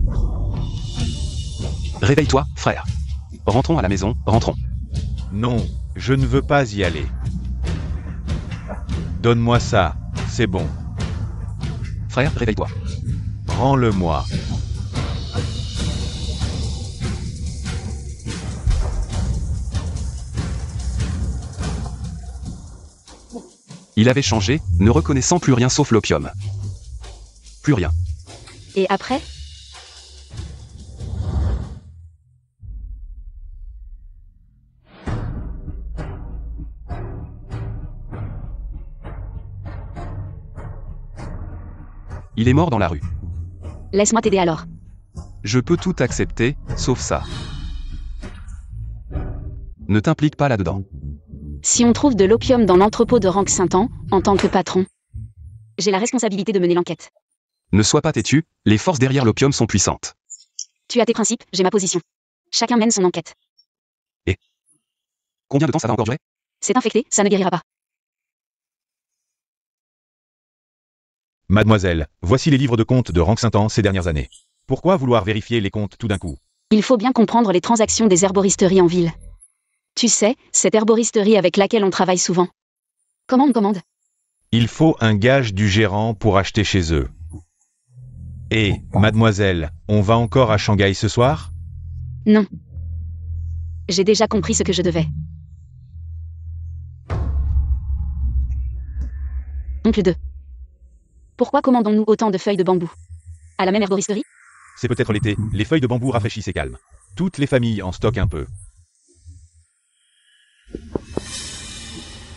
Réveille-toi, frère. Rentrons à la maison, rentrons. Non, je ne veux pas y aller. Donne-moi ça, c'est bon. Frère, réveille-toi. Rends-le-moi. Il avait changé, ne reconnaissant plus rien sauf l'opium. Plus rien. Et après? Il est mort dans la rue. Laisse-moi t'aider alors. Je peux tout accepter, sauf ça. Ne t'implique pas là-dedans. Si on trouve de l'opium dans l'entrepôt de Rank Saint-An, en tant que patron, j'ai la responsabilité de mener l'enquête. Ne sois pas têtu, les forces derrière l'opium sont puissantes. Tu as tes principes, j'ai ma position. Chacun mène son enquête. Combien de temps ça va encore durer? C'est infecté, ça ne guérira pas. Mademoiselle, voici les livres de compte de Rank Saint-An ces dernières années. Pourquoi vouloir vérifier les comptes tout d'un coup? Il faut bien comprendre les transactions des herboristeries en ville. Tu sais, cette herboristerie avec laquelle on travaille souvent. Comment on commande? Il faut un gage du gérant pour acheter chez eux. Et, mademoiselle, on va encore à Shanghai ce soir? Non. J'ai déjà compris ce que je devais. Oncle 2. Pourquoi commandons-nous autant de feuilles de bambou? À la même herboristerie? C'est peut-être l'été, les feuilles de bambou rafraîchissent et calment. Toutes les familles en stockent un peu.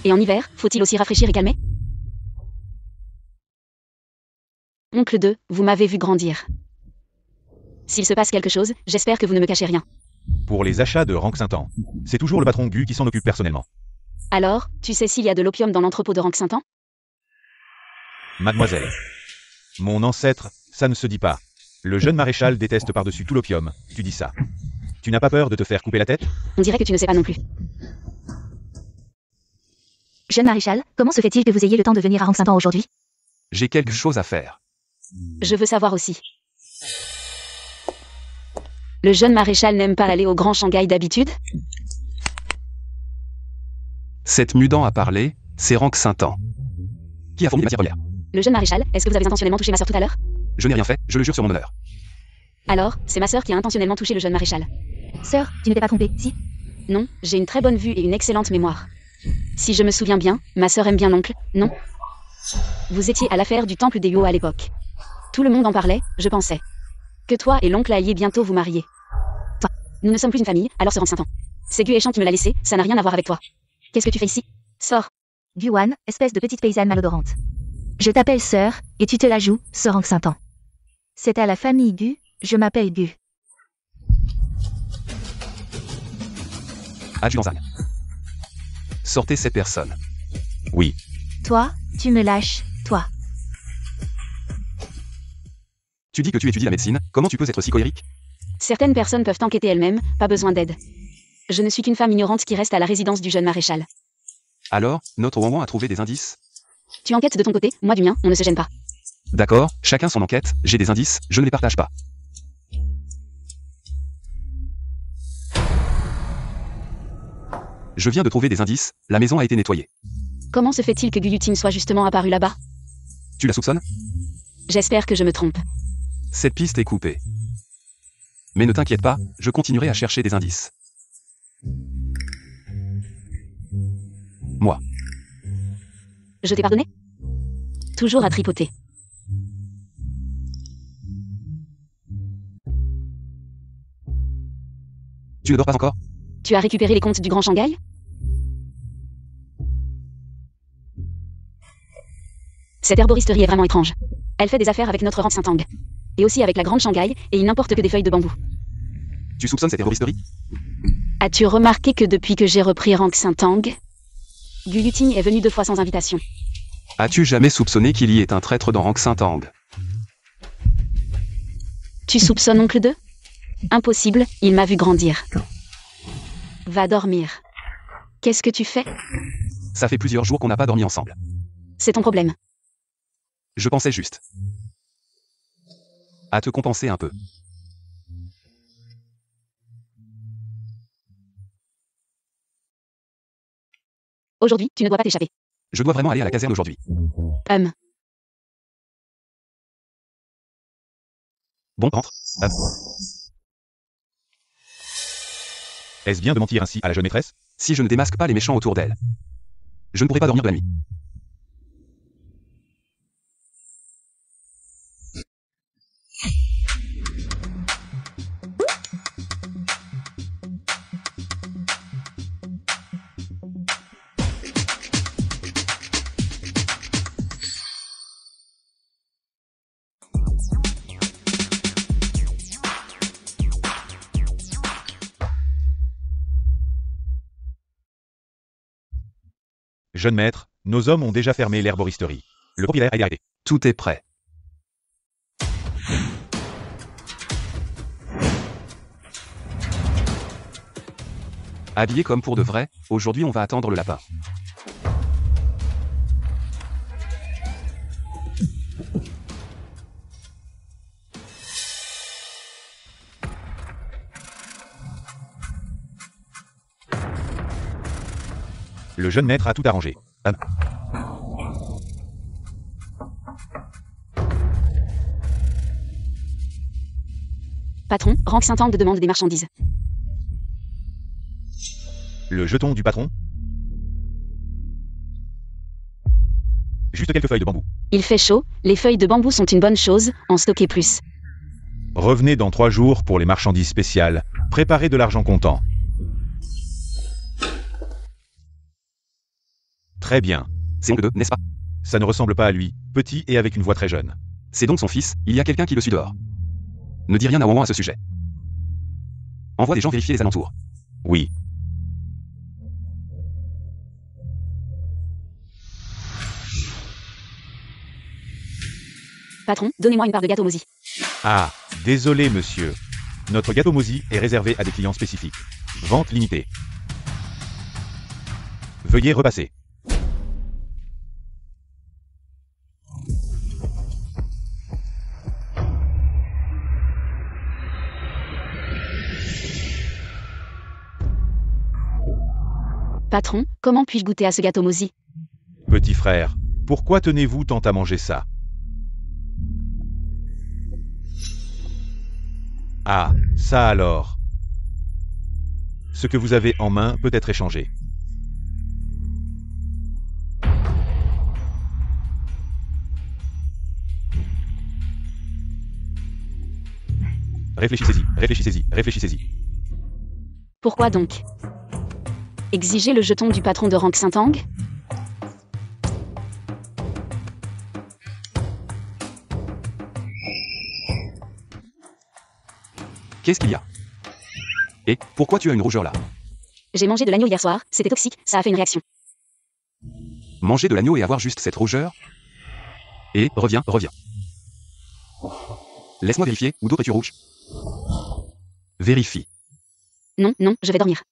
Et en hiver, faut-il aussi rafraîchir et calmer? Oncle 2, vous m'avez vu grandir. S'il se passe quelque chose, j'espère que vous ne me cachez rien. Pour les achats de Rank Saint-An, c'est toujours le patron Gu qui s'en occupe personnellement. Alors, tu sais s'il y a de l'opium dans l'entrepôt de Rank Saint-An? Mademoiselle. Mon ancêtre, ça ne se dit pas. Le jeune maréchal déteste par-dessus tout l'opium, tu dis ça. Tu n'as pas peur de te faire couper la tête? On dirait que tu ne sais pas non plus. Jeune maréchal, comment se fait-il que vous ayez le temps de venir à Rank Saint-An aujourd'hui? J'ai quelque chose à faire. Je veux savoir aussi. Le jeune maréchal n'aime pas aller au Grand Shanghai d'habitude? Cette Mudan a parlé, c'est Rank Saint-An. Qui a fourni les matières premières? Le jeune maréchal, est-ce que vous avez intentionnellement touché ma sœur tout à l'heure? Je n'ai rien fait, je le jure sur mon honneur. Alors, c'est ma sœur qui a intentionnellement touché le jeune maréchal. Sœur, tu ne t'es pas trompée, si? Non, j'ai une très bonne vue et une excellente mémoire. Si je me souviens bien, ma sœur aime bien l'oncle, non? Vous étiez à l'affaire du temple des Yuo à l'époque. Tout le monde en parlait, je pensais. Que toi et l'oncle alliez bientôt vous marier. Toi, nous ne sommes plus une famille, alors ce Rank Saint-An. C'est Gu Échant qui me l'a laissé, ça n'a rien à voir avec toi. Qu'est-ce que tu fais ici? Sors. Guan, espèce de petite paysanne malodorante. Je t'appelle sœur, et tu te la joues, ce Rank Saint-An. C'est à la famille Gu, je m'appelle Gu. Adjudant Zhang. Sortez cette personne. Oui. Toi, tu me lâches, toi. Tu dis que tu étudies la médecine, comment tu peux être si colérique? Certaines personnes peuvent enquêter elles-mêmes, pas besoin d'aide. Je ne suis qu'une femme ignorante qui reste à la résidence du jeune maréchal. Alors, notre Wanwan a trouvé des indices? Tu enquêtes de ton côté, moi du mien, on ne se gêne pas. D'accord, chacun son enquête, j'ai des indices, je ne les partage pas. Je viens de trouver des indices, la maison a été nettoyée. Comment se fait-il que Gu Yuting soit justement apparu là-bas? Tu la soupçonnes? J'espère que je me trompe. Cette piste est coupée. Mais ne t'inquiète pas, je continuerai à chercher des indices. Moi. Je t'ai pardonné? Toujours à tripoter. Tu ne dors pas encore? Tu as récupéré les comptes du Grand Shanghai? Cette herboristerie est vraiment étrange. Elle fait des affaires avec notre Rank Saint-Ang. Et aussi avec la Grande Shanghai, et il n'importe que des feuilles de bambou. Tu soupçonnes cette herboristerie? As-tu remarqué que depuis que j'ai repris Rank Saint-Ang, Gu Yuting est venu 2 fois sans invitation? As-tu jamais soupçonné qu'il y ait un traître dans Rank Saint-Ang? Tu soupçonnes oncle 2? Impossible, il m'a vu grandir. Va dormir. Qu'est-ce que tu fais? Ça fait plusieurs jours qu'on n'a pas dormi ensemble. C'est ton problème. Je pensais juste à te compenser un peu. Aujourd'hui, tu ne dois pas t'échapper. Je dois vraiment aller à la caserne aujourd'hui. Bon, entre. Est-ce bien de mentir ainsi à la jeune maîtresse? Si je ne démasque pas les méchants autour d'elle, je ne pourrai pas dormir de la nuit. Jeune maître, nos hommes ont déjà fermé l'herboristerie. Le propriétaire a été arrêté. Tout est prêt. Habillé comme pour de vrai, aujourd'hui on va attendre le lapin. Le jeune maître a tout arrangé. Patron, Rank Saint-Ang demande des marchandises. Le jeton du patron. Juste quelques feuilles de bambou. Il fait chaud, les feuilles de bambou sont une bonne chose, en stocker plus. Revenez dans 3 jours pour les marchandises spéciales. Préparez de l'argent comptant. Très bien. C'est oncle 2, n'est-ce pas? Ça ne ressemble pas à lui, petit et avec une voix très jeune. C'est donc son fils, il y a quelqu'un qui le suit dehors. Ne dis rien à Wanwan à ce sujet. Envoie des gens vérifier les alentours. Oui. Patron, donnez-moi une part de gâteau Mozi. Ah, désolé monsieur. Notre gâteau Mozi est réservé à des clients spécifiques. Vente limitée. Veuillez repasser. Patron, comment puis-je goûter à ce gâteau Mozi? Petit frère, pourquoi tenez-vous tant à manger ça? Ah, ça alors. Ce que vous avez en main peut être échangé. Réfléchissez-y, réfléchissez-y, réfléchissez-y. Pourquoi donc? Exiger le jeton du patron de Rank Saint-Ang? Qu'est-ce qu'il y a? Et pourquoi tu as une rougeur là? J'ai mangé de l'agneau hier soir, c'était toxique, ça a fait une réaction. Manger de l'agneau et avoir juste cette rougeur? Et reviens. Laisse-moi vérifier, ou d'autres es-tu rouge? Vérifie. Non, je vais dormir.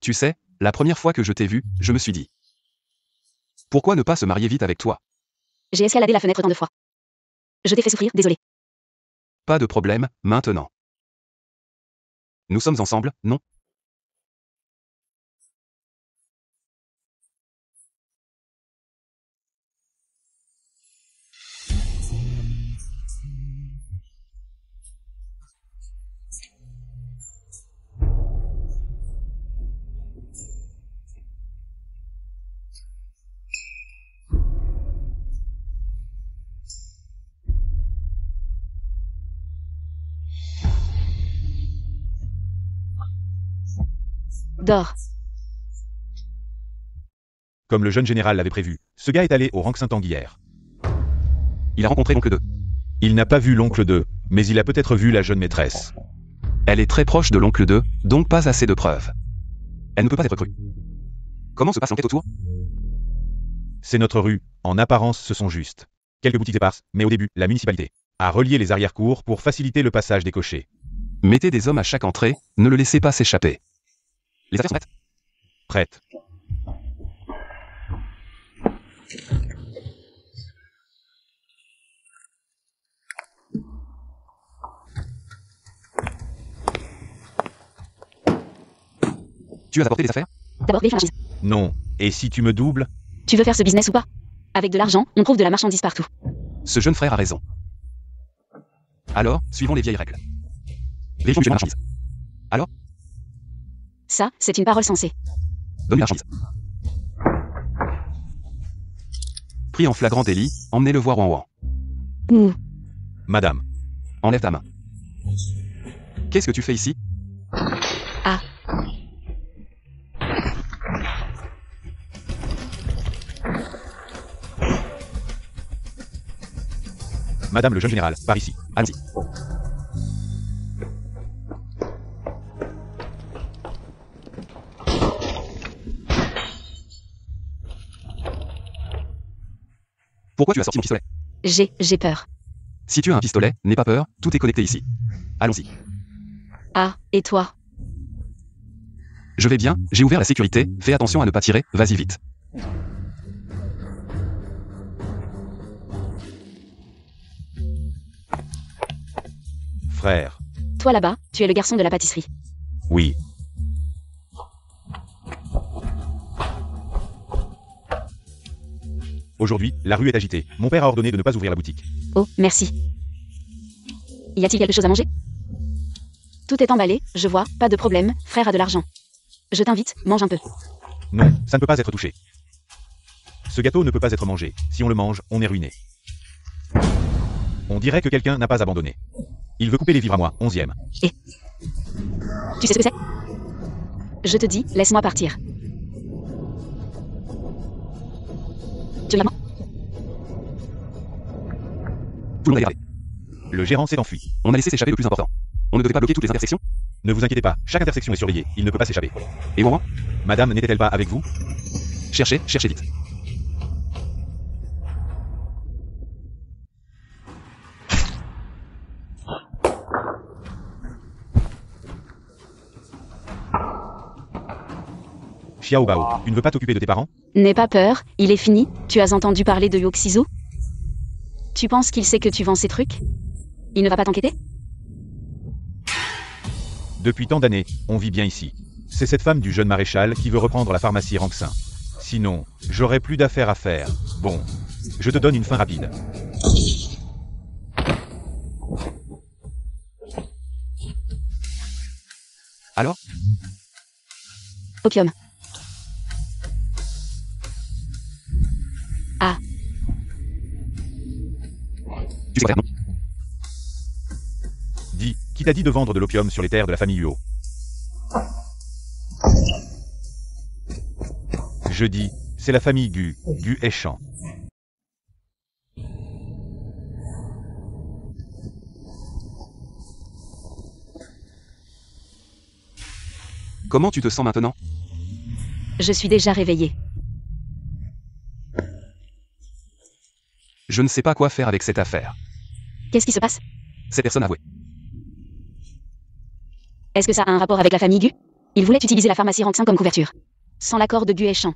Tu sais, la première fois que je t'ai vu, je me suis dit. Pourquoi ne pas se marier vite avec toi? J'ai escaladé la fenêtre tant de fois. Je t'ai fait souffrir, désolé. Pas de problème, maintenant. Nous sommes ensemble, non? Dors. Comme le jeune général l'avait prévu, ce gars est allé au Rank Saint-Ang hier. Il a rencontré l'oncle 2. Il n'a pas vu l'oncle 2, mais il a peut-être vu la jeune maîtresse. Elle est très proche de l'oncle 2, donc pas assez de preuves. Elle ne peut pas être crue. Comment se passe l'enquête autour? C'est notre rue, en apparence ce sont juste quelques boutiques éparses, mais au début, la municipalité a relié les arrière-cours pour faciliter le passage des cochers. Mettez des hommes à chaque entrée, ne le laissez pas s'échapper. Les affaires sont prêtes? Prête. Tu as apporté les affaires? D'abord, vérifie la marchandise. Non, et si tu me doubles? Tu veux faire ce business ou pas? Avec de l'argent, on trouve de la marchandise partout. Ce jeune frère a raison. Alors, suivons les vieilles règles. Vérifions la marchandise. Alors, Ça, c'est une parole sensée. donne-lui la marchandise. Pris en flagrant délit, emmenez-le voir Wanwan. Ouh. Madame, Enlève ta main. Qu'est-ce que tu fais ici? Ah. Madame le jeune général, par ici. Allons-y. Pourquoi tu as sorti mon pistolet? J'ai peur. Si tu as un pistolet, n'aie pas peur, tout est connecté ici. Allons-y. Ah, et toi? Je vais bien, j'ai ouvert la sécurité, fais attention à ne pas tirer, vas-y vite. Frère. Toi là-bas, tu es le garçon de la pâtisserie. Oui. Aujourd'hui, la rue est agitée. Mon père a ordonné de ne pas ouvrir la boutique. Oh, merci. Y a-t-il quelque chose à manger? Tout est emballé, je vois, pas de problème, frère a de l'argent. Je t'invite, mange un peu. Non, ça ne peut pas être touché. Ce gâteau ne peut pas être mangé. Si on le mange, on est ruiné. On dirait que quelqu'un n'a pas abandonné. Il veut couper les vivres à moi, 11e. Et tu sais ce que c'est? Je te dis, laisse-moi partir. Tu m'as... Tout le monde a regardé. Le gérant s'est enfui. On a laissé s'échapper le plus important. On ne devait pas bloquer toutes les intersections? Ne vous inquiétez pas, chaque intersection est surveillée, il ne peut pas s'échapper. Et moi? Madame n'était-elle pas avec vous? Cherchez vite. Xiao Bao, tu ne veux pas t'occuper de tes parents? N'aie pas peur, il est fini, tu as entendu parler de Yoxizu? Tu penses qu'il sait que tu vends ces trucs? Il ne va pas t'enquêter? Depuis tant d'années, on vit bien ici. C'est cette femme du jeune maréchal qui veut reprendre la pharmacie Rangsin. Sinon, j'aurais plus d'affaires à faire. Bon, je te donne une fin rapide. Alors? Opium. Ah. Tu sais quoi faire, non? Dis, qui t'a dit de vendre de l'opium sur les terres de la famille Huo? Je dis, c'est la famille Gu Aichan. Comment tu te sens maintenant? Je suis déjà réveillée. Je ne sais pas quoi faire avec cette affaire. Qu'est-ce qui se passe? Cette personne a avoué. Est-ce que ça a un rapport avec la famille Gu? Il voulait utiliser la pharmacie Rangsin comme couverture. Sans l'accord de Gu Aichan.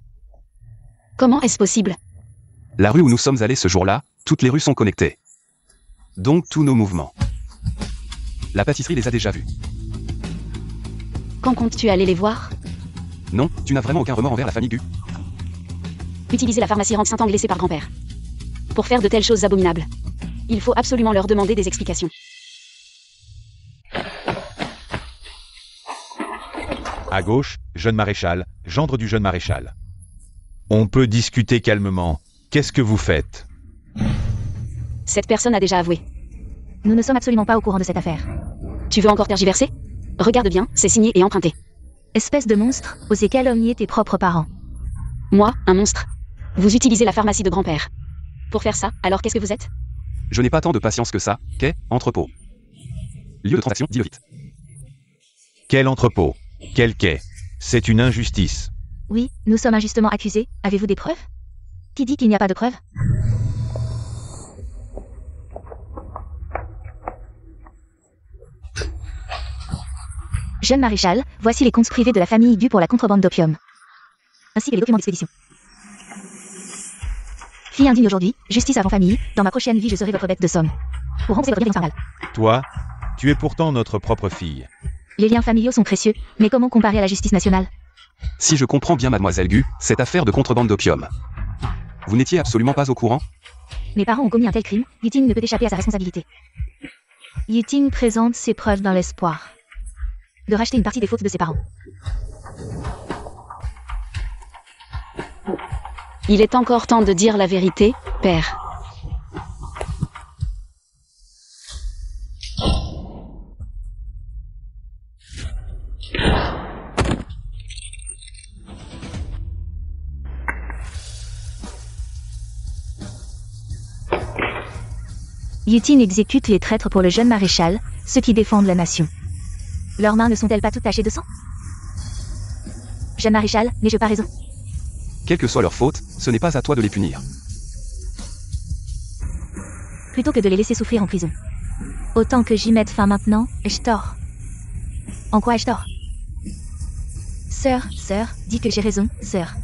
Comment est-ce possible? La rue où nous sommes allés ce jour-là, toutes les rues sont connectées. Donc tous nos mouvements. La pâtisserie les a déjà vus. Quand comptes-tu aller les voir? Non, tu n'as vraiment aucun remords envers la famille Gu? Utiliser la pharmacie Rangsin Tang laissée par grand-père. Pour faire de telles choses abominables. Il faut absolument leur demander des explications. À gauche, jeune maréchal, gendre du jeune maréchal. On peut discuter calmement. Qu'est-ce que vous faites? Cette personne a déjà avoué. Nous ne sommes absolument pas au courant de cette affaire. Tu veux encore tergiverser? Regarde bien, c'est signé et emprunté. Espèce de monstre, osez calomnier tes propres parents. Moi, un monstre? Vous utilisez la pharmacie de grand-père. Pour faire ça, alors qu'est-ce que vous êtes? Je n'ai pas tant de patience que ça. Quai, entrepôt. Lieu de transaction, dis-le vite. Quel entrepôt? Quel quai? C'est une injustice. Oui, nous sommes injustement accusés. Avez-vous des preuves? Qui dit qu'il n'y a pas de preuves? Jeune maréchal, voici les comptes privés de la famille Gu pour la contrebande d'opium. Ainsi que les documents d'expédition. Fille indigne aujourd'hui, justice avant famille, dans ma prochaine vie je serai votre bête de somme. Pour rembourser votre bien infernal. Toi, tu es pourtant notre propre fille. Les liens familiaux sont précieux, mais comment comparer à la justice nationale? Si je comprends bien mademoiselle Gu, cette affaire de contrebande d'opium. Vous n'étiez absolument pas au courant? Mes parents ont commis un tel crime, Yiting ne peut échapper à sa responsabilité. Yiting présente ses preuves dans l'espoir de racheter une partie des fautes de ses parents. Il est encore temps de dire la vérité, père. Yiting exécute les traîtres pour le jeune maréchal, ceux qui défendent la nation. Leurs mains ne sont-elles pas toutes tachées de sang? Jeune maréchal, n'ai-je pas raison? Quelle que soit leur faute, ce n'est pas à toi de les punir. plutôt que de les laisser souffrir en prison. Autant que j'y mette fin maintenant, ai-je tort? En quoi ai-je tort? Sœur, dis que j'ai raison, sœur.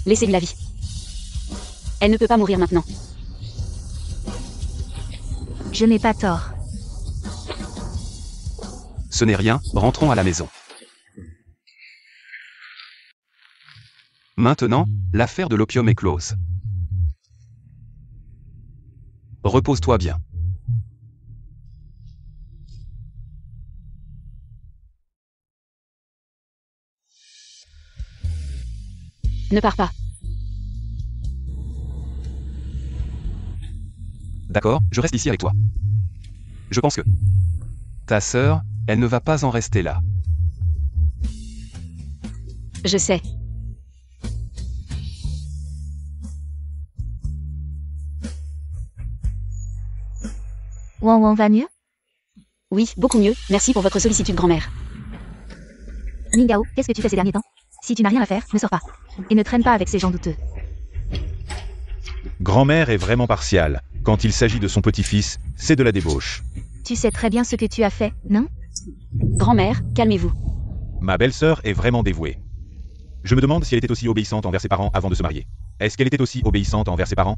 Laissez-lui la vie. Elle ne peut pas mourir maintenant. Je n'ai pas tort. Ce n'est rien, rentrons à la maison. Maintenant, l'affaire de l'opium est close. Repose-toi bien. Ne pars pas. D'accord, je reste ici avec toi. Je pense que... Ta sœur, elle ne va pas en rester là. Je sais. Wan va mieux? Oui, beaucoup mieux. Merci pour votre sollicitude, grand-mère. Mingao, qu'est-ce que tu fais ces derniers temps? Si tu n'as rien à faire, ne sors pas. Et ne traîne pas avec ces gens douteux. Grand-mère est vraiment partiale. Quand il s'agit de son petit-fils, c'est de la débauche. Tu sais très bien ce que tu as fait, non? Grand-mère, calmez-vous. Ma belle-sœur est vraiment dévouée. Je me demande si elle était aussi obéissante envers ses parents avant de se marier. Est-ce qu'elle était aussi obéissante envers ses parents?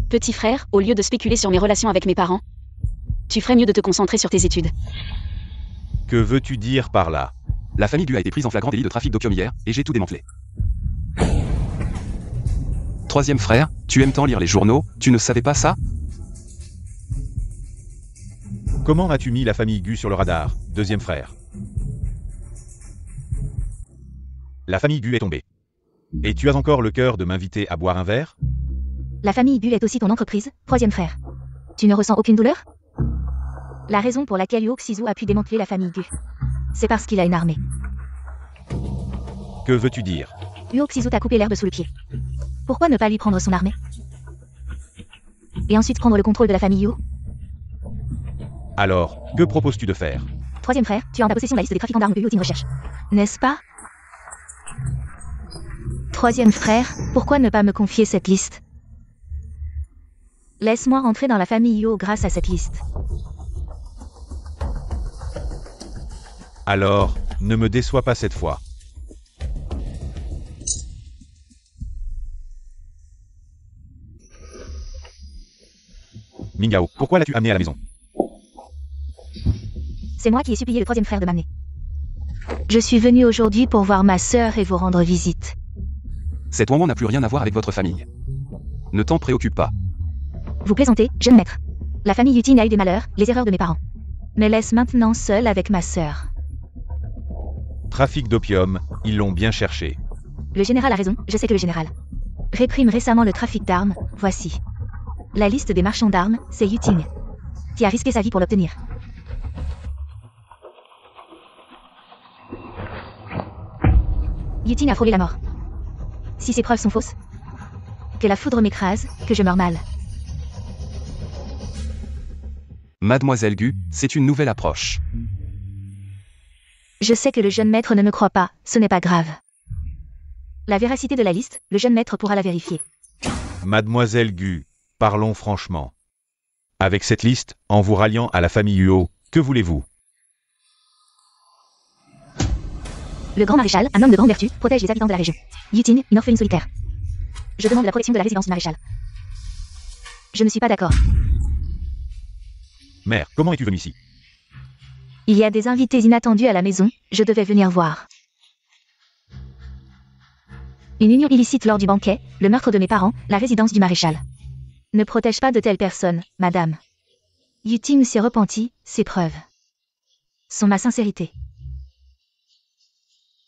Petit frère, au lieu de spéculer sur mes relations avec mes parents, tu ferais mieux de te concentrer sur tes études. Que veux-tu dire par là? La famille Gu a été prise en flagrant délit de trafic d'opium hier, et j'ai tout démantelé. Troisième frère, tu aimes tant lire les journaux, tu ne savais pas ça? Comment as-tu mis la famille Gu sur le radar, deuxième frère? La famille Gu est tombée. Et tu as encore le cœur de m'inviter à boire un verre? La famille Gu est aussi ton entreprise, troisième frère. Tu ne ressens aucune douleur? La raison pour laquelle Uo Xizu a pu démanteler la famille Gu, c'est parce qu'il a une armée. Que veux-tu dire? Uo Xizu t'a coupé l'herbe sous le pied. Pourquoi ne pas lui prendre son armée? Et ensuite prendre le contrôle de la famille Uo? Alors, que proposes-tu de faire? Troisième frère, tu as en ta possession la liste des trafiquants d'armes que Uo recherche. N'est-ce pas? Troisième frère, pourquoi ne pas me confier cette liste? Laisse-moi rentrer dans la famille Uo grâce à cette liste. Alors, ne me déçois pas cette fois. Mingao, pourquoi l'as-tu amené à la maison? C'est moi qui ai supplié le troisième frère de m'amener. Je suis venu aujourd'hui pour voir ma sœur et vous rendre visite. Cet Wan n'a plus rien à voir avec votre famille. Ne t'en préoccupe pas. Vous plaisantez, jeune maître. La famille Yutin a eu des malheurs, les erreurs de mes parents. Me laisse maintenant seule avec ma sœur. Trafic d'opium, ils l'ont bien cherché. Le général a raison, je sais que le général réprime récemment le trafic d'armes, voici. La liste des marchands d'armes, c'est Yuting, qui a risqué sa vie pour l'obtenir. Yuting a frôlé la mort. Si ces preuves sont fausses, que la foudre m'écrase, que je meurs mal. Mademoiselle Gu, c'est une nouvelle approche. Je sais que le jeune maître ne me croit pas, ce n'est pas grave. La véracité de la liste, le jeune maître pourra la vérifier. Mademoiselle Gu, parlons franchement. Avec cette liste, en vous ralliant à la famille Uo, que voulez-vous? Le grand maréchal, un homme de grande vertu, protège les habitants de la région. Yutin, une orpheline solitaire. Je demande la protection de la résidence du maréchal. Je ne suis pas d'accord. Mère, comment es-tu venue ici? Il y a des invités inattendus à la maison, je devais venir voir. Une union illicite lors du banquet, le meurtre de mes parents, la résidence du maréchal. Ne protège pas de telles personnes, madame. Yuting s'est repenti, ses preuves sont ma sincérité.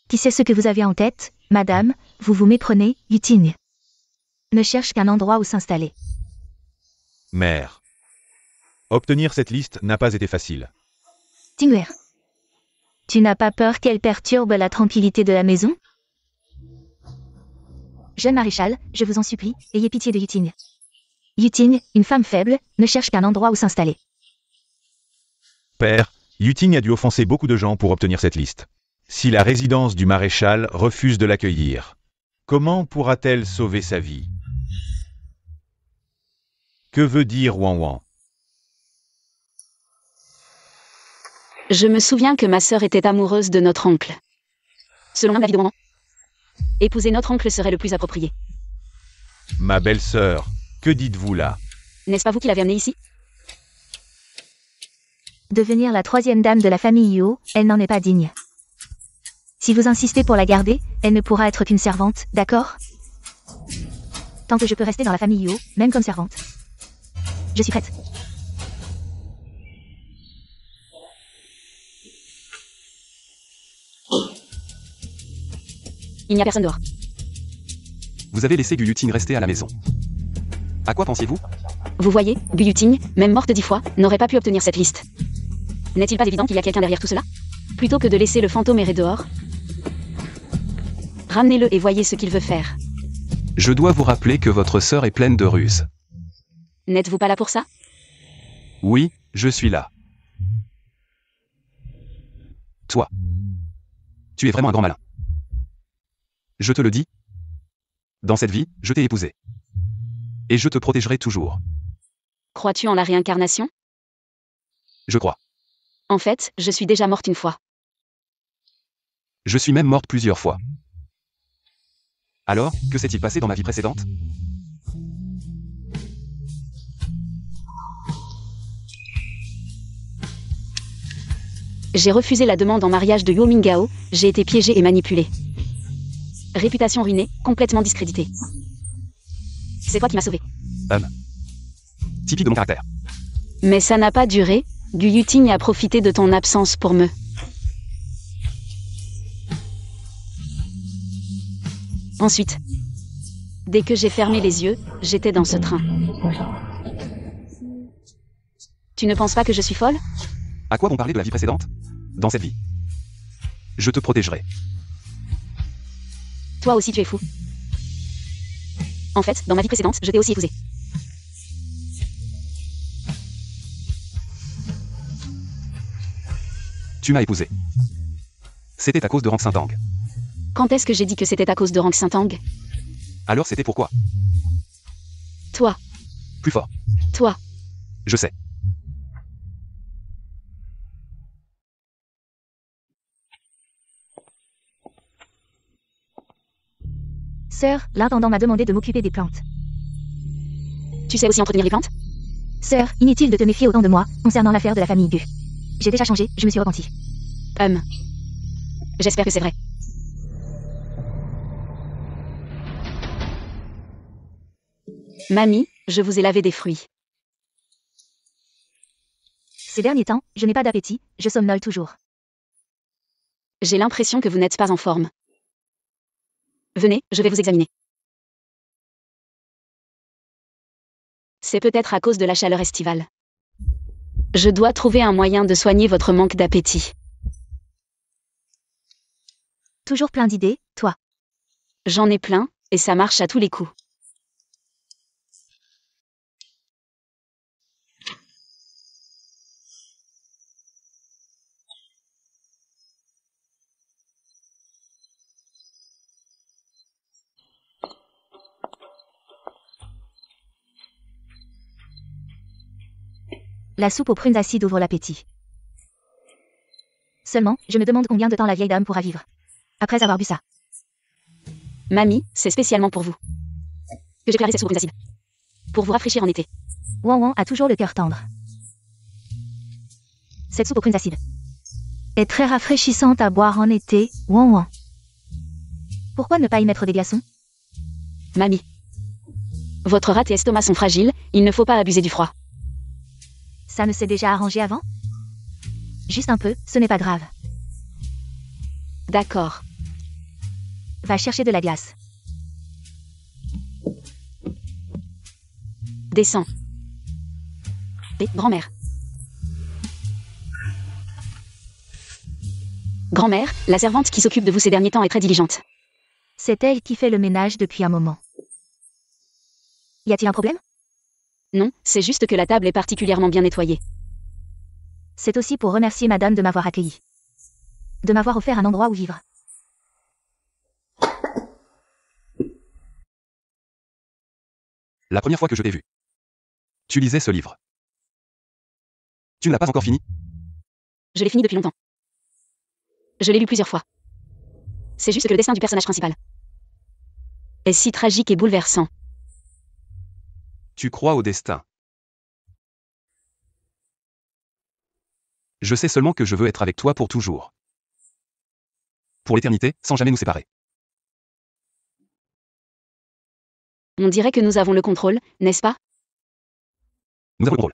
Qui sait ce que vous avez en tête, madame, vous vous méprenez, Yuting ne cherche qu'un endroit où s'installer. Mère. Obtenir cette liste n'a pas été facile. Tingwer, tu n'as pas peur qu'elle perturbe la tranquillité de la maison? Jeune maréchal, je vous en supplie, ayez pitié de Yuting. Yuting, une femme faible, ne cherche qu'un endroit où s'installer. Père, Yuting a dû offenser beaucoup de gens pour obtenir cette liste. Si la résidence du maréchal refuse de l'accueillir, comment pourra-t-elle sauver sa vie? Que veut dire Wan Wan? Je me souviens que ma sœur était amoureuse de notre oncle. Selon l'avis de Wan Wan, épouser notre oncle serait le plus approprié. Ma belle-sœur, que dites-vous là? N'est-ce pas vous qui l'avez amenée ici? Devenir la troisième dame de la famille Huo, elle n'en est pas digne. Si vous insistez pour la garder, elle ne pourra être qu'une servante, d'accord? Tant que je peux rester dans la famille Huo, même comme servante. Je suis prête. Il n'y a personne dehors. Vous avez laissé Gu Yuting rester à la maison. À quoi pensiez-vous? Vous voyez, Gu Yuting, même morte 10 fois, n'aurait pas pu obtenir cette liste. N'est-il pas évident qu'il y a quelqu'un derrière tout cela? Plutôt que de laisser le fantôme errer dehors, ramenez-le et voyez ce qu'il veut faire. Je dois vous rappeler que votre sœur est pleine de ruses. N'êtes-vous pas là pour ça? Oui, je suis là. Toi. Tu es vraiment un grand malin. Je te le dis. Dans cette vie, je t'ai épousé. Et je te protégerai toujours. Crois-tu en la réincarnation? Je crois. En fait, je suis déjà morte une fois. Je suis même morte plusieurs fois. Alors, que s'est-il passé dans ma vie précédente? J'ai refusé la demande en mariage de Huo Mingao, j'ai été piégée et manipulée. Réputation ruinée, complètement discréditée. C'est toi qui m'as sauvée. Typique de mon caractère. Mais ça n'a pas duré, Gu Yuting a profité de ton absence pour me... Ensuite, dès que j'ai fermé les yeux, j'étais dans ce train. Tu ne penses pas que je suis folle? À quoi bon parler de la vie précédente? Dans cette vie. Je te protégerai. Toi aussi tu es fou. En fait, dans ma vie précédente, je t'ai aussi épousé. Tu m'as épousé. C'était à cause de Rang Saint-Tang. Quand est-ce que j'ai dit que c'était à cause de Rang Saint-Tang? Alors c'était pourquoi? Toi, Plus fort. toi. Je sais. Sœur, l'intendant m'a demandé de m'occuper des plantes. Tu sais aussi entretenir les plantes? Sœur, inutile de te méfier autant de moi, concernant l'affaire de la famille Gu. J'ai déjà changé, je me suis repentie. J'espère que c'est vrai. Mamie, je vous ai lavé des fruits. Ces derniers temps, je n'ai pas d'appétit, je somnole toujours. J'ai l'impression que vous n'êtes pas en forme. Venez, je vais vous examiner. C'est peut-être à cause de la chaleur estivale. Je dois trouver un moyen de soigner votre manque d'appétit. Toujours plein d'idées, toi. J'en ai plein, et ça marche à tous les coups. La soupe aux prunes acides ouvre l'appétit. Seulement, je me demande combien de temps la vieille dame pourra vivre. Après avoir bu ça. Mamie, c'est spécialement pour vous que j'ai préparé cette soupe aux prunes acides. Pour vous rafraîchir en été. Wan Wan a toujours le cœur tendre. Cette soupe aux prunes acides est très rafraîchissante à boire en été, Wan Wan. Pourquoi ne pas y mettre des glaçons? Mamie. Votre rate et estomac sont fragiles, il ne faut pas abuser du froid. Ça ne s'est déjà arrangé avant? Juste un peu, ce n'est pas grave. D'accord. Va chercher de la glace. Descends. Et grand-mère. Grand-mère, la servante qui s'occupe de vous ces derniers temps est très diligente. C'est elle qui fait le ménage depuis un moment. Y a-t-il un problème? Non, c'est juste que la table est particulièrement bien nettoyée. C'est aussi pour remercier madame de m'avoir accueilli. De m'avoir offert un endroit où vivre. La première fois que je t'ai vu. Tu lisais ce livre. Tu ne l'as pas encore fini? Je l'ai fini depuis longtemps. Je l'ai lu plusieurs fois. C'est juste que le destin du personnage principal est si tragique et bouleversant. Tu crois au destin. Je sais seulement que je veux être avec toi pour toujours. Pour l'éternité, sans jamais nous séparer. On dirait que nous avons le contrôle, n'est-ce pas? Nous avons le contrôle.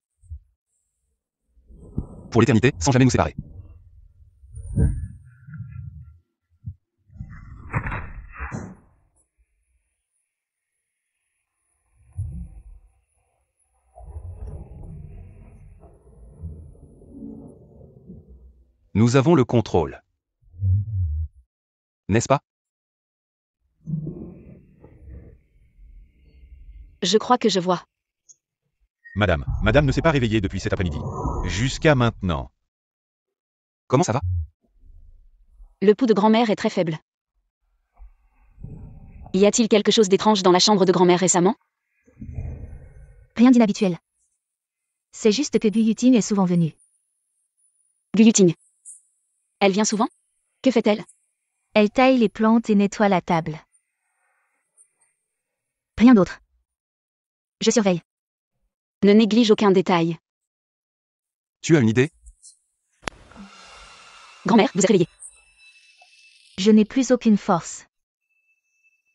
Pour l'éternité, sans jamais nous séparer. Nous avons le contrôle. N'est-ce pas? Je crois que je vois. Madame ne s'est pas réveillée depuis cet après-midi. Jusqu'à maintenant. Comment ça va? Le pouls de grand-mère est très faible. Y a-t-il quelque chose d'étrange dans la chambre de grand-mère récemment? Rien d'inhabituel. C'est juste que Guyuting est souvent venue. Guyuting. Elle vient souvent? Que fait-elle? Elle taille les plantes et nettoie la table. Rien d'autre. Je surveille. Ne néglige aucun détail. Tu as une idée? Grand-mère, vous êtes réveillée. Je n'ai plus aucune force.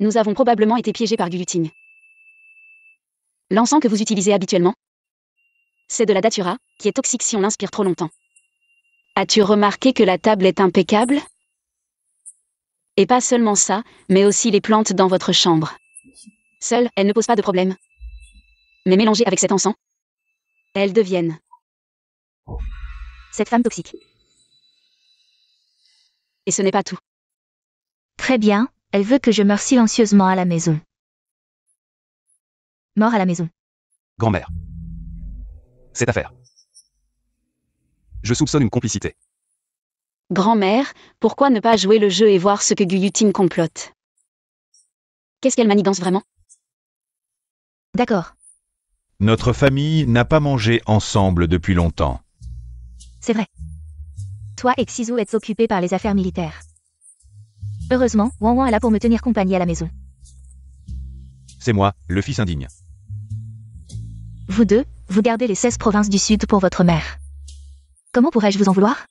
Nous avons probablement été piégés par Guyuting. L'encens que vous utilisez habituellement? C'est de la datura, qui est toxique si on l'inspire trop longtemps. As-tu remarqué que la table est impeccable? Et pas seulement ça, mais aussi les plantes dans votre chambre. Seule, elles ne posent pas de problème. Mais mélangées avec cet encens, elles deviennent... Cette femme toxique. Et ce n'est pas tout. Très bien, elle veut que je meure silencieusement à la maison. Mort à la maison. Grand-mère. Cette affaire. Je soupçonne une complicité. Grand-mère, pourquoi ne pas jouer le jeu et voir ce que Guyuting complote? Qu'est-ce qu'elle manigance vraiment? D'accord, Notre famille n'a pas mangé ensemble depuis longtemps. c'est vrai. Toi et Xizu êtes occupés par les affaires militaires. Heureusement, Wan Wan est là pour me tenir compagnie à la maison. C'est moi, le fils indigne. Vous deux, vous gardez les 16 provinces du Sud pour votre mère. Comment pourrais-je vous en vouloir?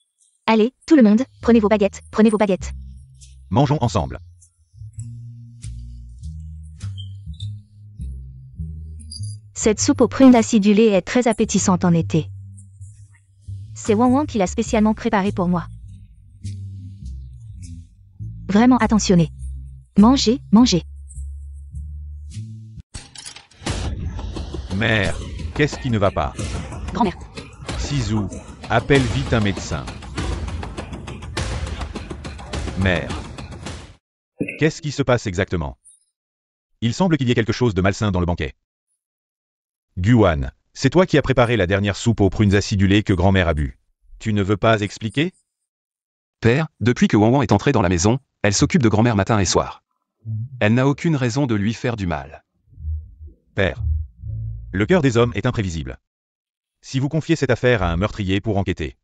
Allez, tout le monde, prenez vos baguettes, prenez vos baguettes. Mangeons ensemble. Cette soupe aux prunes acidulées est très appétissante en été. C'est Wan Wan qui l'a spécialement préparée pour moi. Vraiment attentionné. Mangez, mangez. Mère, qu'est-ce qui ne va pas? Grand-mère. Xizu, appelle vite un médecin. Mère. Qu'est-ce qui se passe exactement? Il semble qu'il y ait quelque chose de malsain dans le banquet. Guan, c'est toi qui as préparé la dernière soupe aux prunes acidulées que grand-mère a bu. Tu ne veux pas expliquer? Père, depuis que Wan Wan est entrée dans la maison, elle s'occupe de grand-mère matin et soir. Elle n'a aucune raison de lui faire du mal. Père. Le cœur des hommes est imprévisible. Si vous confiez cette affaire à un meurtrier pour enquêter,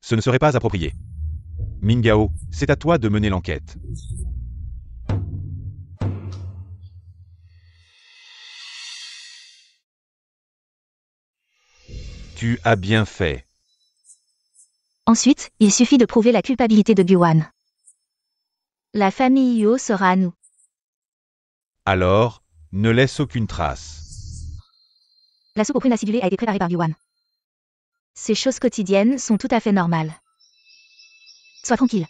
ce ne serait pas approprié. Mingao, c'est à toi de mener l'enquête. Tu as bien fait. Ensuite, il suffit de prouver la culpabilité de Guan. La famille Yuo sera à nous. Alors, ne laisse aucune trace. La soupe aux prunes acidulées a été préparée par Guan. Ces choses quotidiennes sont tout à fait normales. Sois tranquille.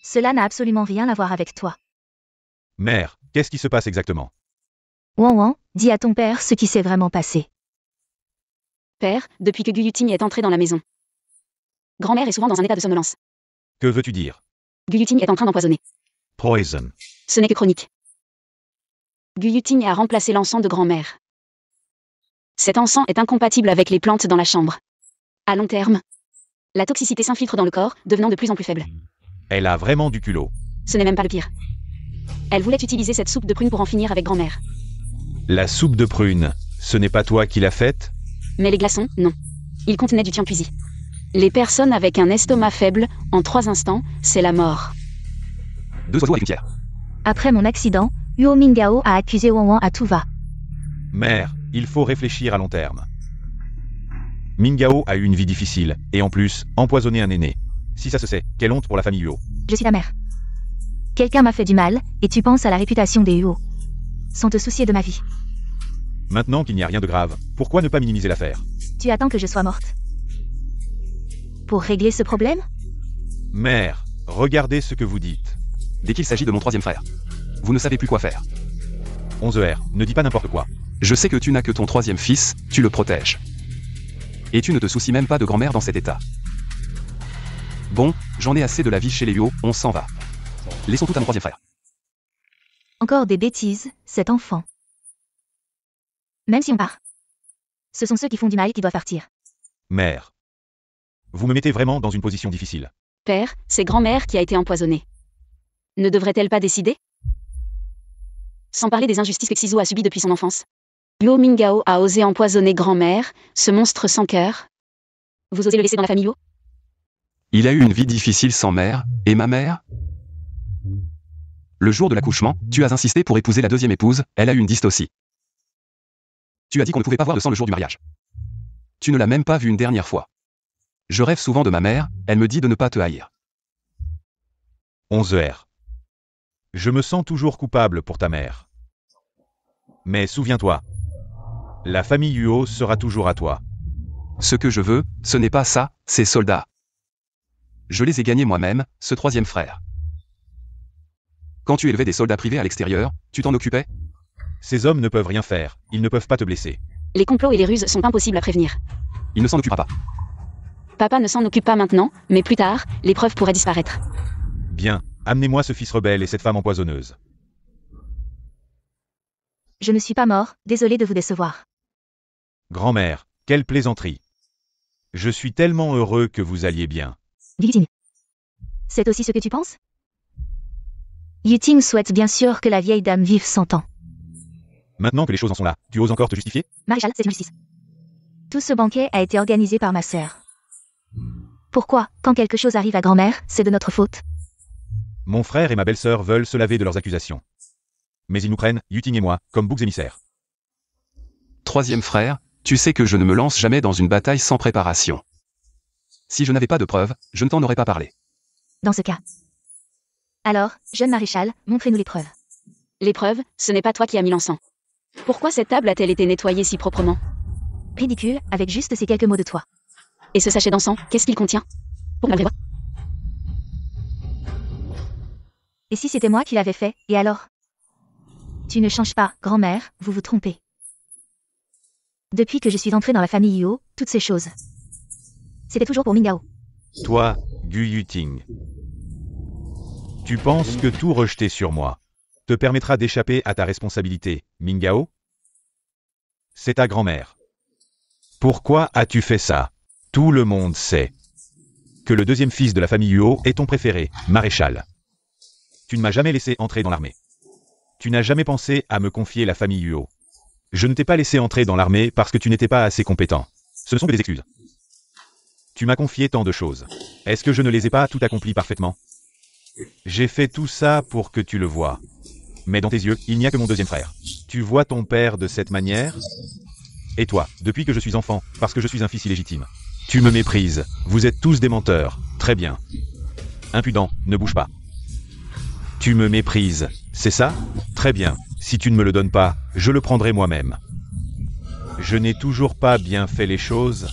Cela n'a absolument rien à voir avec toi. Mère, qu'est-ce qui se passe exactement? Wan Wan, dis à ton père ce qui s'est vraiment passé. Père, depuis que Guyuting est entré dans la maison. Grand-mère est souvent dans un état de somnolence. Que veux-tu dire? Guyuting est en train d'empoisonner. Poison. Ce n'est que chronique. Guyuting a remplacé l'encens de grand-mère. Cet encens est incompatible avec les plantes dans la chambre. À long terme, la toxicité s'infiltre dans le corps, devenant de plus en plus faible. Elle a vraiment du culot. Ce n'est même pas le pire. Elle voulait utiliser cette soupe de prunes pour en finir avec grand-mère. La soupe de prunes, Ce n'est pas toi qui l'as faite? Mais les glaçons, non. Ils contenaient du tianpuisi. Les personnes avec un estomac faible, en 3 instants, c'est la mort. 2 oiseaux avec une pierre. Après mon accident, Huo Mingao a accusé Wang Wang à tout va. Mère, il faut réfléchir à long terme. Mingao a eu une vie difficile, et en plus, empoisonné un aîné. Si ça se sait, quelle honte pour la famille Huo. Je suis ta mère. Quelqu'un m'a fait du mal, et tu penses à la réputation des Huo. Sans te soucier de ma vie. Maintenant qu'il n'y a rien de grave, pourquoi ne pas minimiser l'affaire? Tu attends que je sois morte. Pour régler ce problème? Mère, regardez ce que vous dites. Dès qu'il s'agit de mon troisième frère. Vous ne savez plus quoi faire. 11R, ne dis pas n'importe quoi. Je sais que tu n'as que ton troisième fils, tu le protèges. Et tu ne te soucies même pas de grand-mère dans cet état. Bon, j'en ai assez de la vie chez les Huo, on s'en va. Laissons tout à mon troisième frère. Encore des bêtises, cet enfant. Même si on part. Ce sont ceux qui font du mal qui doivent partir. Mère. Vous me mettez vraiment dans une position difficile. Père, c'est grand-mère qui a été empoisonnée. Ne devrait-elle pas décider? Sans parler des injustices que Xizu a subies depuis son enfance. Huo Mingao a osé empoisonner grand-mère, ce monstre sans cœur. Vous osez le laisser dans la famille Huo? Il a eu une vie difficile sans mère, et ma mère? Le jour de l'accouchement, tu as insisté pour épouser la deuxième épouse, elle a eu une dystocie. Tu as dit qu'on ne pouvait pas voir de sang le jour du mariage. Tu ne l'as même pas vue une dernière fois. Je rêve souvent de ma mère, elle me dit de ne pas te haïr. 11R. Je me sens toujours coupable pour ta mère. Mais souviens-toi, la famille Huo sera toujours à toi. Ce que je veux, ce n'est pas ça, ces soldats. Je les ai gagnés moi-même, ce troisième frère. Quand tu élevais des soldats privés à l'extérieur, tu t'en occupais? Ces hommes ne peuvent rien faire, ils ne peuvent pas te blesser. Les complots et les ruses sont impossibles à prévenir. Il ne s'en occupera pas. Papa ne s'en occupe pas maintenant, mais plus tard, les preuves pourraient disparaître. Bien, amenez-moi ce fils rebelle et cette femme empoisonneuse. Je ne suis pas mort, désolé de vous décevoir. Grand-mère, quelle plaisanterie. Je suis tellement heureux que vous alliez bien. Yuting. C'est aussi ce que tu penses? Yuting souhaite bien sûr que la vieille dame vive 100 ans. Maintenant que les choses en sont là, tu oses encore te justifier? Maréchal, c'est une justice. Tout ce banquet a été organisé par ma sœur. Pourquoi, quand quelque chose arrive à grand-mère, c'est de notre faute? Mon frère et ma belle-sœur veulent se laver de leurs accusations. Mais ils nous prennent, Yuting et moi, comme boucs émissaires. Troisième frère, tu sais que je ne me lance jamais dans une bataille sans préparation. Si je n'avais pas de preuves, je ne t'en aurais pas parlé. Dans ce cas. Alors, jeune maréchal, montrez-nous les preuves. Les preuves, ce n'est pas toi qui as mis l'encens. Pourquoi cette table a-t-elle été nettoyée si proprement? Ridicule, avec juste ces quelques mots de toi. Et ce sachet d'encens, qu'est-ce qu'il contient? Pour la vraie voix. Et si c'était moi qui l'avais fait, et alors? Tu ne changes pas, grand-mère, vous vous trompez. Depuis que je suis entrée dans la famille Huo, toutes ces choses. C'était toujours pour Mingao. Toi, Gu Yuting. Tu penses que tout rejeter sur moi te permettra d'échapper à ta responsabilité, Mingao? C'est ta grand-mère. Pourquoi as-tu fait ça? Tout le monde sait que le deuxième fils de la famille Huo est ton préféré, maréchal. Tu ne m'as jamais laissé entrer dans l'armée. Tu n'as jamais pensé à me confier la famille Huo. Je ne t'ai pas laissé entrer dans l'armée parce que tu n'étais pas assez compétent. Ce ne sont que des excuses. Tu m'as confié tant de choses. Est-ce que je ne les ai pas toutes accomplies parfaitement? J'ai fait tout ça pour que tu le vois. Mais dans tes yeux, il n'y a que mon deuxième frère. Tu vois ton père de cette manière? Et toi, depuis que je suis enfant, parce que je suis un fils illégitime. Tu me méprises. Vous êtes tous des menteurs. Très bien. Impudent, ne bouge pas. Tu me méprises. C'est ça? Très bien. Si tu ne me le donnes pas, je le prendrai moi-même. Je n'ai toujours pas bien fait les choses.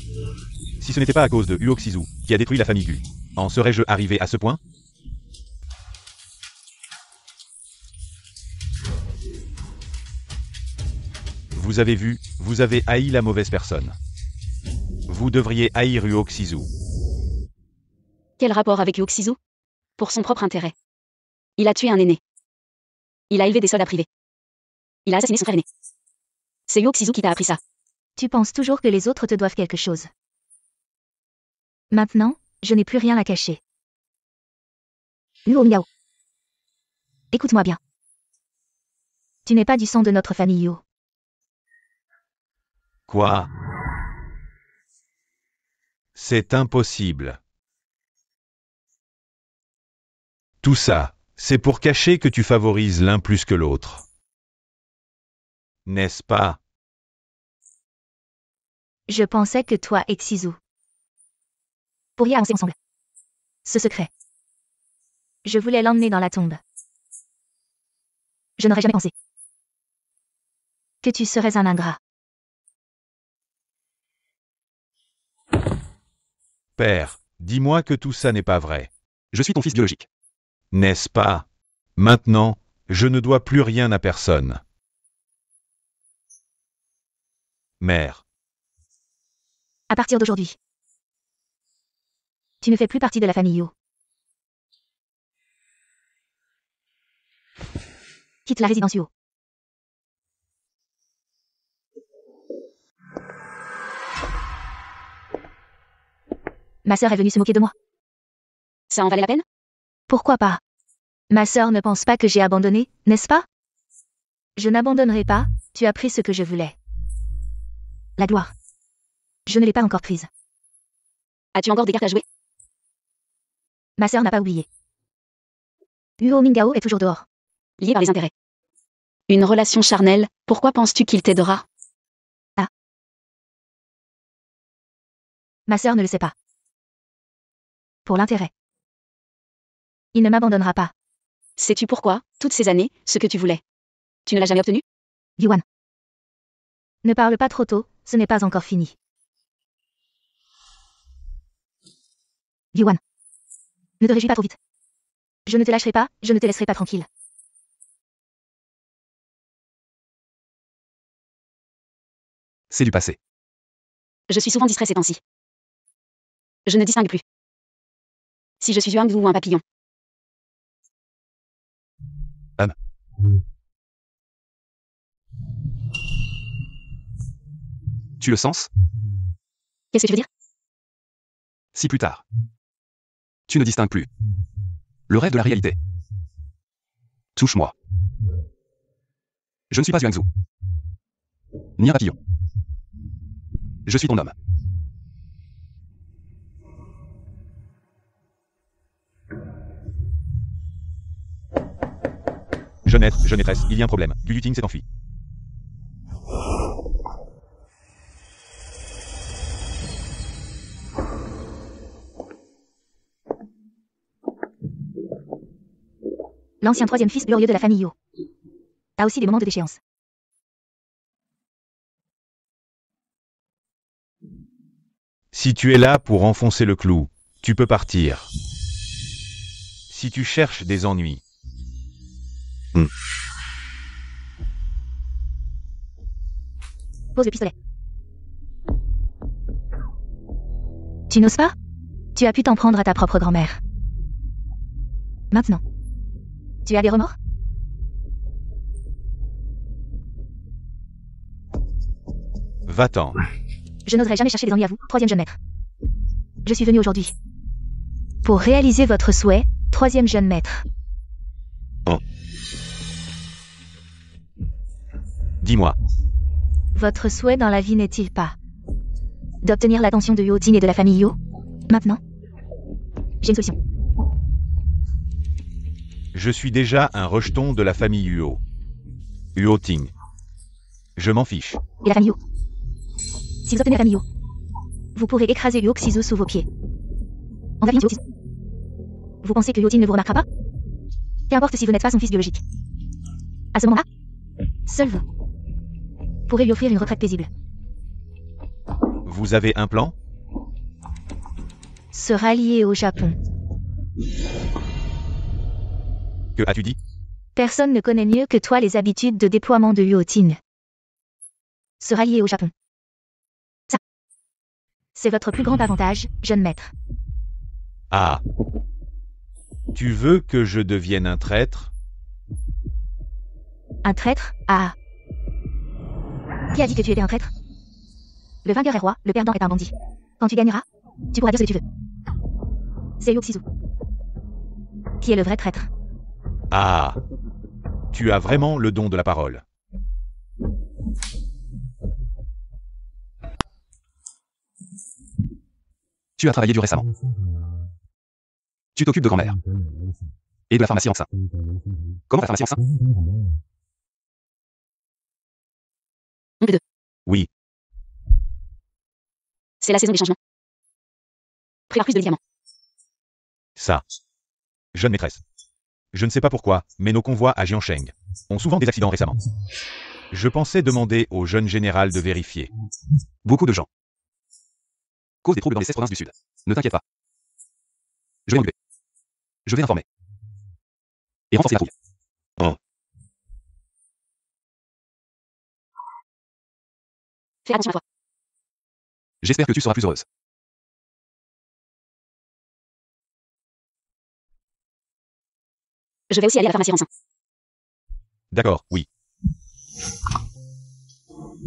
Si ce n'était pas à cause de Huo Xizu, qui a détruit la famille Gu, en serais-je arrivé à ce point? Vous avez vu, vous avez haï la mauvaise personne. Vous devriez haïr Huo Xizu. Quel rapport avec Huo Xizu? Pour son propre intérêt. Il a tué un aîné. Il a élevé des soldats privés. Il a assassiné son frère aîné. C'est Huo Xizu qui t'a appris ça. Tu penses toujours que les autres te doivent quelque chose. Maintenant, je n'ai plus rien à cacher. Huo Mingao. Écoute-moi bien. Tu n'es pas du sang de notre famille Huo. Quoi? C'est impossible. Tout ça, c'est pour cacher que tu favorises l'un plus que l'autre. N'est-ce pas? Je pensais que toi et Xizu pourriez avancer ensemble. Ce secret. Je voulais l'emmener dans la tombe. Je n'aurais jamais pensé que tu serais un ingrat. Père, dis-moi que tout ça n'est pas vrai. Je suis ton fils biologique. N'est-ce pas? Maintenant, je ne dois plus rien à personne. Mère, À partir d'aujourd'hui, tu ne fais plus partie de la famille Yo. Quitte la résidence Yo. Ma sœur est venue se moquer de moi. Ça en valait la peine? Pourquoi pas? Ma sœur ne pense pas que j'ai abandonné, n'est-ce pas? Je n'abandonnerai pas, tu as pris ce que je voulais. La gloire. Je ne l'ai pas encore prise. As-tu encore des cartes à jouer? Ma sœur n'a pas oublié. Uo Mingao est toujours dehors. Lié par les intérêts. Une relation charnelle, pourquoi penses-tu qu'il t'aidera? Ma sœur ne le sait pas. Pour l'intérêt. Il ne m'abandonnera pas. Sais-tu pourquoi, toutes ces années, ce que tu voulais? Tu ne l'as jamais obtenu? Yuan. Ne parle pas trop tôt, ce n'est pas encore fini. Yuan. Ne te réjouis pas trop vite. Je ne te lâcherai pas, je ne te laisserai pas tranquille. C'est du passé. Je suis souvent distrait ces temps-ci. Je ne distingue plus. Si je suis un ou un papillon. Tu le sens? Qu'est-ce que tu veux dire? Si plus tard. Tu ne distingues plus le rêve de la réalité. Touche-moi. Je ne suis pas Yuanzhu. Ni un papillon. Je suis ton homme. jeune être, jeune maîtresse, il y a un problème. Yu Yuting s'est enfui. L'ancien troisième fils glorieux de la famille Yo. A aussi des moments de déchéance. Si tu es là pour enfoncer le clou, tu peux partir. Si tu cherches des ennuis. Pose le pistolet. Tu n'oses pas? Tu as pu t'en prendre à ta propre grand-mère. Maintenant. Tu as des remords? Va-t'en. Je n'oserais jamais chercher des ennuis à vous, troisième jeune maître. Je suis venu aujourd'hui. Pour réaliser votre souhait, troisième jeune maître. Dis-moi. Votre souhait dans la vie n'est-il pas d'obtenir l'attention de Yo Ting et de la famille Yo? Maintenant? J'ai une solution. Je suis déjà un rejeton de la famille Huo. Huo Ting. Je m'en fiche. Et la famille Yo? Si vous obtenez la famille Yo, vous pourrez écraser Yo Xizu sous vos pieds. En va Yo Xizu. Vous pensez que Yo Ting ne vous remarquera pas? Qu'importe si vous n'êtes pas son fils biologique. À ce moment-là, seul vous pourrez lui offrir une retraite paisible. Vous avez un plan? Se rallier au Japon. Que as-tu dit? Personne ne connaît mieux que toi les habitudes de déploiement de Yo Ting. Se rallier au Japon. Ça. C'est votre plus grand avantage, jeune maître. Ah. Tu veux que je devienne un traître? Un traître? Ah. Qui a dit que tu étais un traître? Le vainqueur est roi, le perdant est un bandit. Quand tu gagneras, tu pourras dire ce que tu veux. C'est Yo Xizu qui est le vrai traître. Ah. Tu as vraiment le don de la parole. Tu as travaillé dur récemment. Tu t'occupes de grand-mère. Et de la pharmacie Ranxin. Comment la pharmacie Ranxin? Oncle 2. Oui. C'est la saison des changements. Prévoir plus de médicaments. Ça. Jeune maîtresse. Je ne sais pas pourquoi, mais nos convois à Jiansheng ont souvent des accidents récemment. Je pensais demander au jeune général de vérifier. Beaucoup de gens. Cause des troubles dans les 16 provinces du Sud. Ne t'inquiète pas. Je vais m'en occuper. Je vais informer. Et renforcer la trouille. Oh. Fais attention à toi. J'espère que tu seras plus heureuse. Je vais aussi aller à la pharmacie Ranxin. D'accord, oui.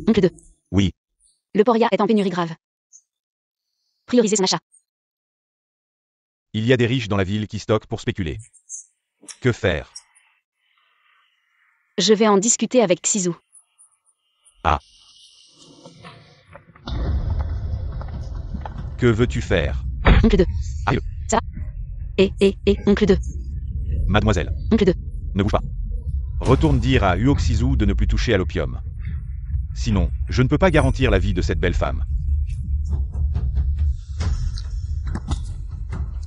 Oncle 2. Oui. Le Poria est en pénurie grave. Priorisez son achat. Il y a des riches dans la ville qui stockent pour spéculer. Que faire? Je vais en discuter avec Xizu. Ah. Que veux-tu faire? Oncle 2. Aïe. Ça va? Oncle 2. Mademoiselle. Oncle 2. Ne bouge pas. Retourne dire à Uoxizu de ne plus toucher à l'opium. Sinon, je ne peux pas garantir la vie de cette belle femme.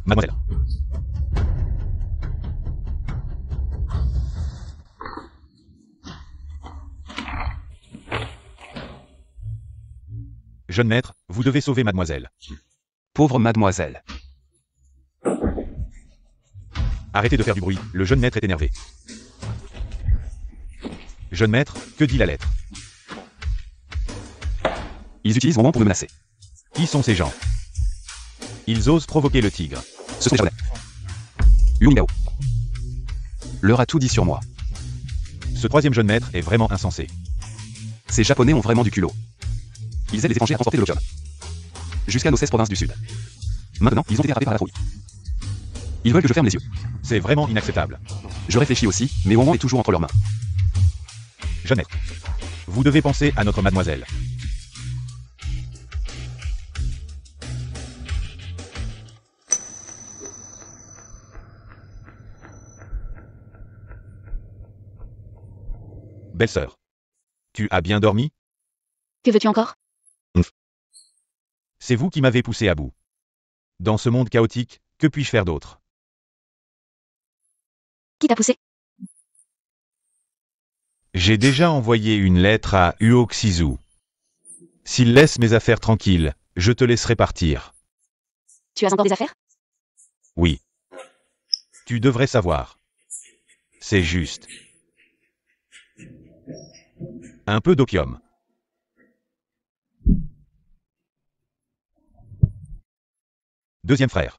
Mademoiselle. Jeune maître, vous devez sauver mademoiselle. Pauvre mademoiselle. Arrêtez de faire du bruit, le jeune maître est énervé. Jeune maître, que dit la lettre? Ils utilisent mon nom pour me menacer. Qui sont ces gens? Ils osent provoquer le tigre. Ce sont les japonais. Yungao. Leur a tout dit sur moi. Ce troisième jeune maître est vraiment insensé. Ces japonais ont vraiment du culot. Ils aident les étrangers à transporter de l'opium. Jusqu'à nos 16 provinces du Sud. Maintenant, ils ont été rattrapés par la trouille. Ils veulent que je ferme les yeux. C'est vraiment inacceptable. Je réfléchis aussi, mais au moment est toujours entre leurs mains. Jeune maître, vous devez penser à notre mademoiselle. Belle-sœur, tu as bien dormi? Que veux-tu encore? C'est vous qui m'avez poussé à bout. Dans ce monde chaotique, que puis-je faire d'autre? Qui t'a poussé? J'ai déjà envoyé une lettre à Uoxizu. S'il laisse mes affaires tranquilles, je te laisserai partir. Tu as encore des affaires? Oui. Tu devrais savoir. C'est juste. Un peu d'opium. Deuxième frère.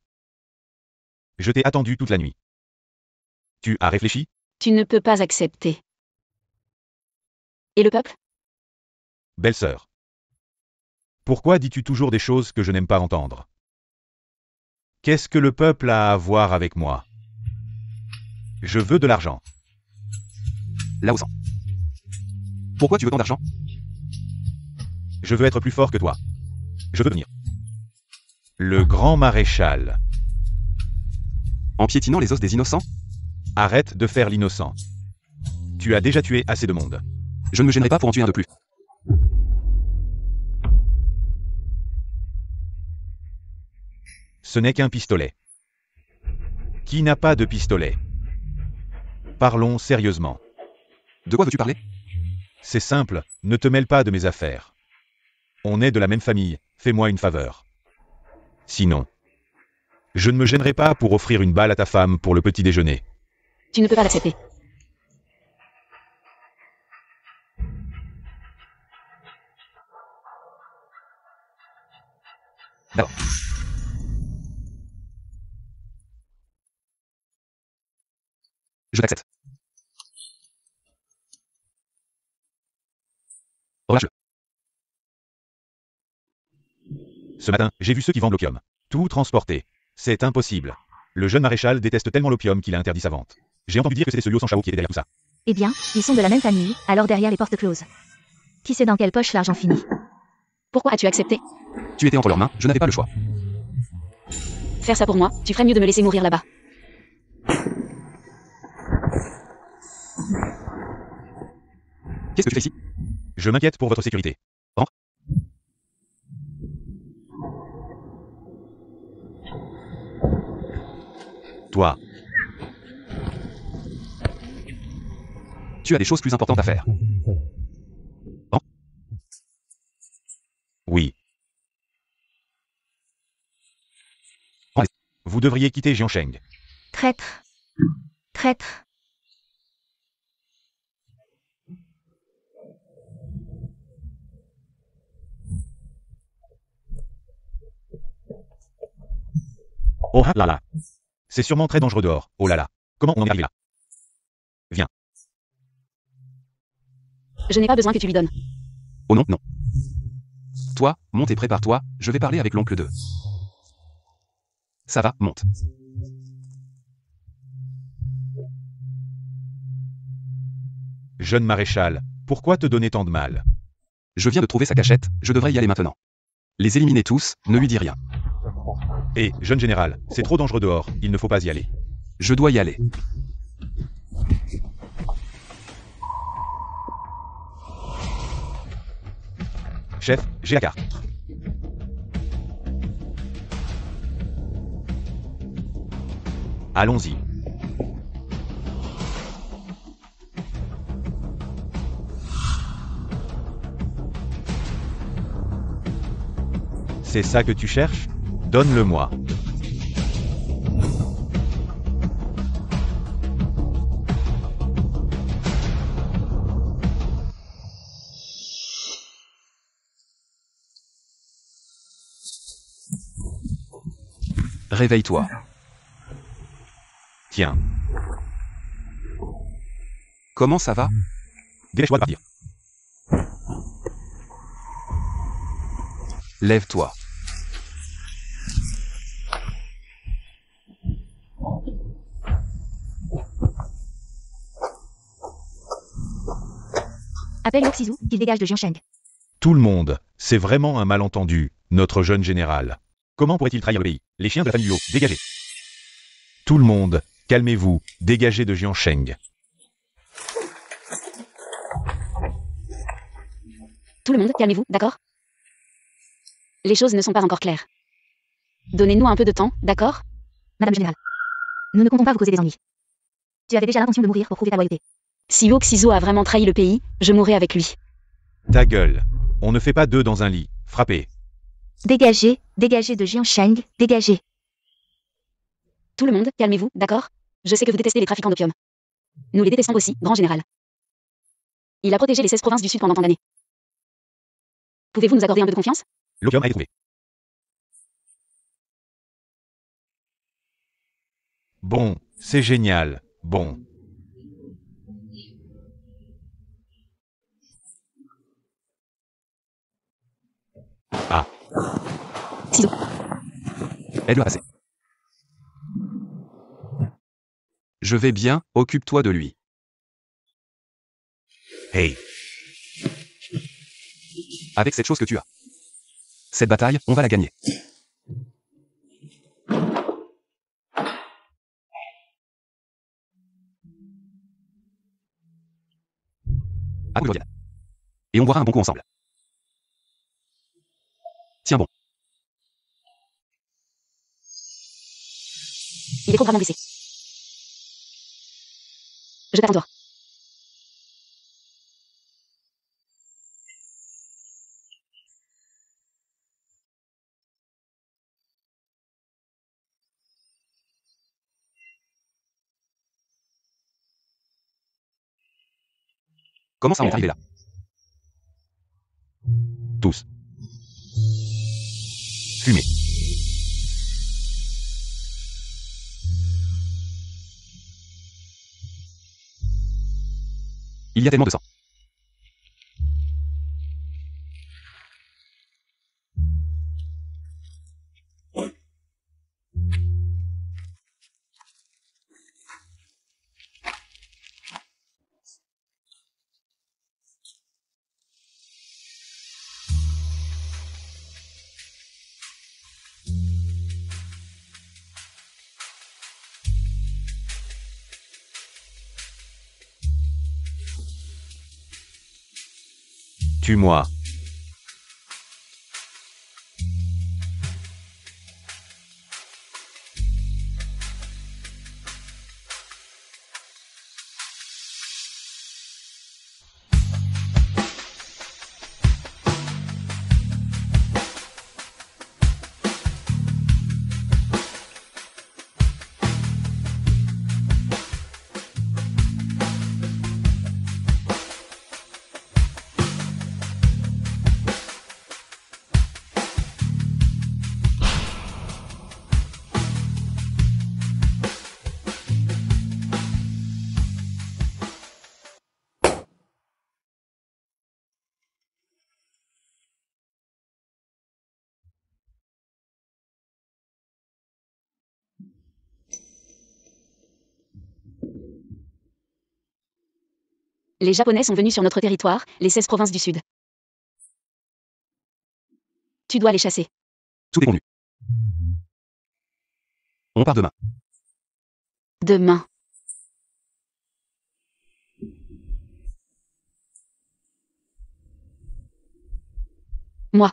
Je t'ai attendu toute la nuit. Tu as réfléchi? Tu ne peux pas accepter. Et le peuple? Belle-sœur. Pourquoi dis-tu toujours des choses que je n'aime pas entendre? Qu'est-ce que le peuple a à voir avec moi? Je veux de l'argent. Là au sang. Pourquoi tu veux tant d'argent? Je veux être plus fort que toi. Je veux devenir le grand maréchal. En piétinant les os des innocents? Arrête de faire l'innocent. Tu as déjà tué assez de monde. Je ne me gênerai pas pour en tuer un de plus. Ce n'est qu'un pistolet. Qui n'a pas de pistolet? Parlons sérieusement. De quoi veux-tu parler? C'est simple, ne te mêle pas de mes affaires. On est de la même famille, fais-moi une faveur. Sinon, je ne me gênerai pas pour offrir une balle à ta femme pour le petit déjeuner. Tu ne peux pas l'accepter. D'accord. Je t'accepte. Relâche-le. Ce matin, j'ai vu ceux qui vendent l'opium. Tout transporté. C'est impossible. Le jeune maréchal déteste tellement l'opium qu'il a interdit sa vente. J'ai entendu dire que c'était ce Liu Sanshao qui était derrière tout ça. Eh bien, ils sont de la même famille, alors derrière les portes closes. Qui sait dans quelle poche l'argent finit? Pourquoi as-tu accepté? Tu étais entre leurs mains, je n'avais pas le choix. faire ça pour moi, tu ferais mieux de me laisser mourir là-bas. Qu'est-ce que tu fais ici? Je m'inquiète pour votre sécurité. Entre. Toi, Tu as des choses plus importantes à faire. oui. Allez. Vous devriez quitter Jiansheng. Traître. Traître. Oh là là. C'est sûrement très dangereux dehors. Oh là là. Comment on en est arrivé là? Viens. Je n'ai pas besoin que tu lui donnes. Oh non, non. Toi, monte et prépare-toi, je vais parler avec l'oncle 2. Ça va, monte. Jeune maréchal, pourquoi te donner tant de mal? Je viens de trouver sa cachette, je devrais y aller maintenant. Les éliminer tous, ne lui dis rien. Hé, jeune général, c'est trop dangereux dehors, il ne faut pas y aller. Je dois y aller. Chef, j'ai la carte. Allons-y. C'est ça que tu cherches? Donne-le-moi. Réveille-toi. Tiens, Comment ça va? dépêche-toi de partir. Lève-toi. Appelle Oxizu, qu'il dégage de Jiansheng. Tout le monde, c'est vraiment un malentendu, notre jeune général. Comment pourrait-il trahir le pays? Les chiens de la famille Luo, dégagez. Tout le monde, calmez-vous, dégagez de Jiansheng. Tout le monde, calmez-vous, d'accord? Les choses ne sont pas encore claires. Donnez-nous un peu de temps, d'accord? Madame le général. Nous ne comptons pas vous causer des ennuis. Tu avais déjà l'intention de mourir pour prouver ta loyauté. Si Oxizo a vraiment trahi le pays, je mourrai avec lui. Ta gueule. On ne fait pas deux dans un lit. Frappez. Dégagez, dégagez de Jiansheng, dégagez. Tout le monde, calmez-vous, d'accord? Je sais que vous détestez les trafiquants d'opium. Nous les détestons aussi, grand général. Il a protégé les 16 provinces du Sud pendant tant d'années. Pouvez-vous nous accorder un peu de confiance? L'opium a été trouvé. Bon, c'est génial. Bon. Ah, Ciseaux. Aide-le à passer. Je vais bien, occupe-toi de lui. hey. Avec cette chose que tu as. Cette bataille, on va la gagner. À nous, et on boira un bon coup ensemble. Tiens bon. Il est trop gravement blessé. Je t'attends toi. Comment ça en est arrivé là? Tous. Fumez. Il y a tellement de sang. Tue-moi. Les Japonais sont venus sur notre territoire, les 16 provinces du Sud. Tu dois les chasser. Tout est convenu. On part demain. Demain. Moi.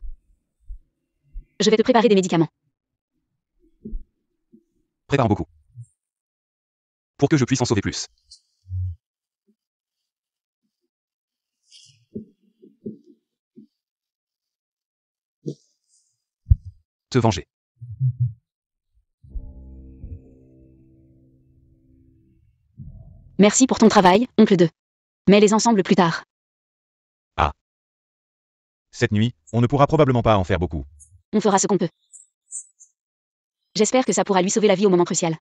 Je vais te préparer des médicaments. Prépare beaucoup. Pour que je puisse en sauver plus. Te venger. Merci pour ton travail, oncle 2. Mets-les ensemble plus tard. Cette nuit, on ne pourra probablement pas en faire beaucoup. On fera ce qu'on peut. J'espère que ça pourra lui sauver la vie au moment crucial.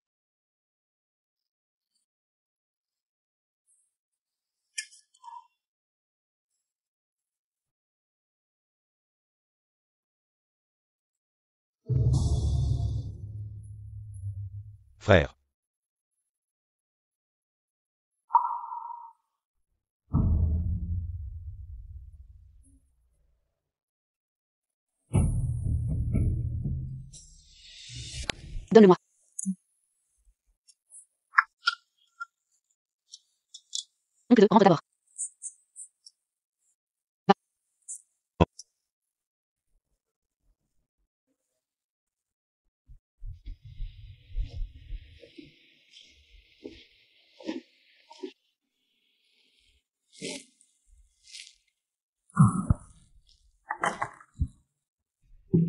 Frère. Donne-le-moi. Oncle 2, rentre d'abord. Va.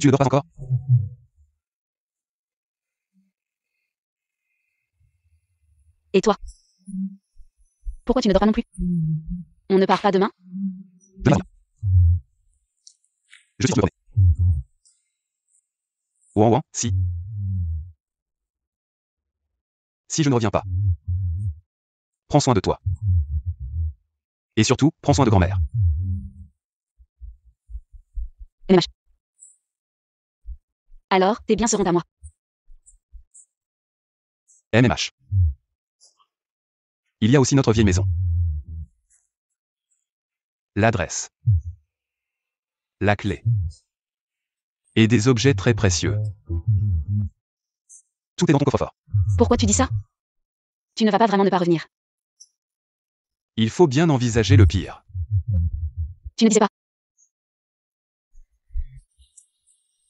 Tu ne dors pas encore? Et toi? Pourquoi tu ne dors pas non plus? On ne part pas demain? Demain. Je suis me connais. Ouan ouan, si. Si je ne reviens pas. Prends soin de toi. Et surtout, prends soin de grand-mère. MMH. Alors, tes biens seront à moi. MMH. Il y a aussi notre vieille maison. L'adresse. La clé. Et des objets très précieux. Tout est dans ton coffre-fort. Pourquoi tu dis ça? Tu ne vas pas vraiment ne pas revenir. Il faut bien envisager le pire. Tu ne disais pas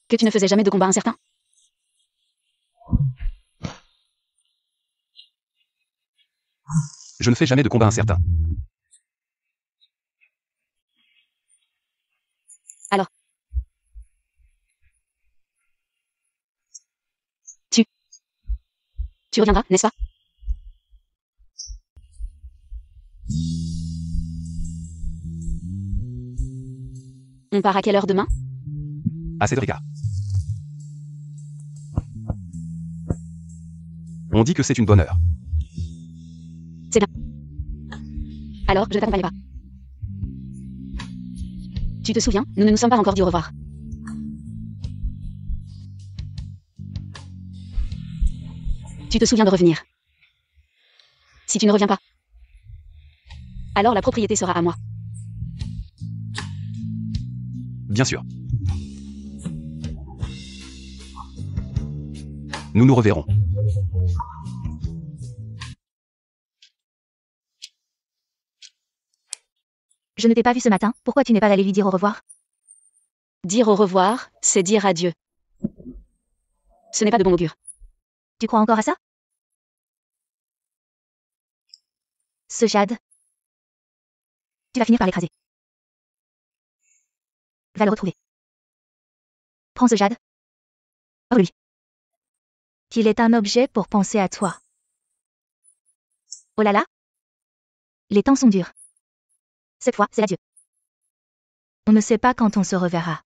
que tu ne faisais jamais de combat incertain? Je ne fais jamais de combat incertain. Alors. Tu reviendras, n'est-ce pas? On part à quelle heure demain? À 7h15. On dit que c'est une bonne heure. C'est bien. Alors, je ne t'accompagne pas. Tu te souviens, nous ne nous sommes pas encore dit au revoir. Tu te souviens de revenir. Si tu ne reviens pas, alors la propriété sera à moi. Bien sûr. Nous nous reverrons. Je ne t'ai pas vu ce matin, pourquoi tu n'es pas allé lui dire au revoir? Dire au revoir, c'est dire adieu. Ce n'est pas de bon augure. Tu crois encore à ça? Ce Jade. Tu vas finir par l'écraser. Va le retrouver. Prends ce Jade. Oh lui. Qu'il est un objet pour penser à toi. Oh là là. Les temps sont durs. Cette fois, c'est adieu. On ne sait pas quand on se reverra.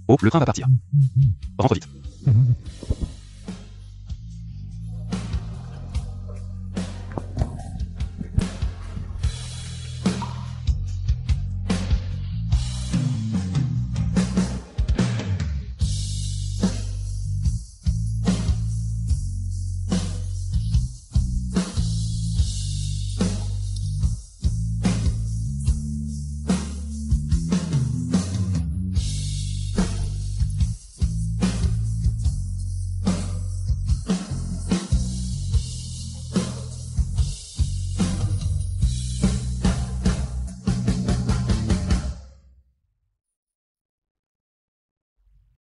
Oh, le train va partir. Rentre vite.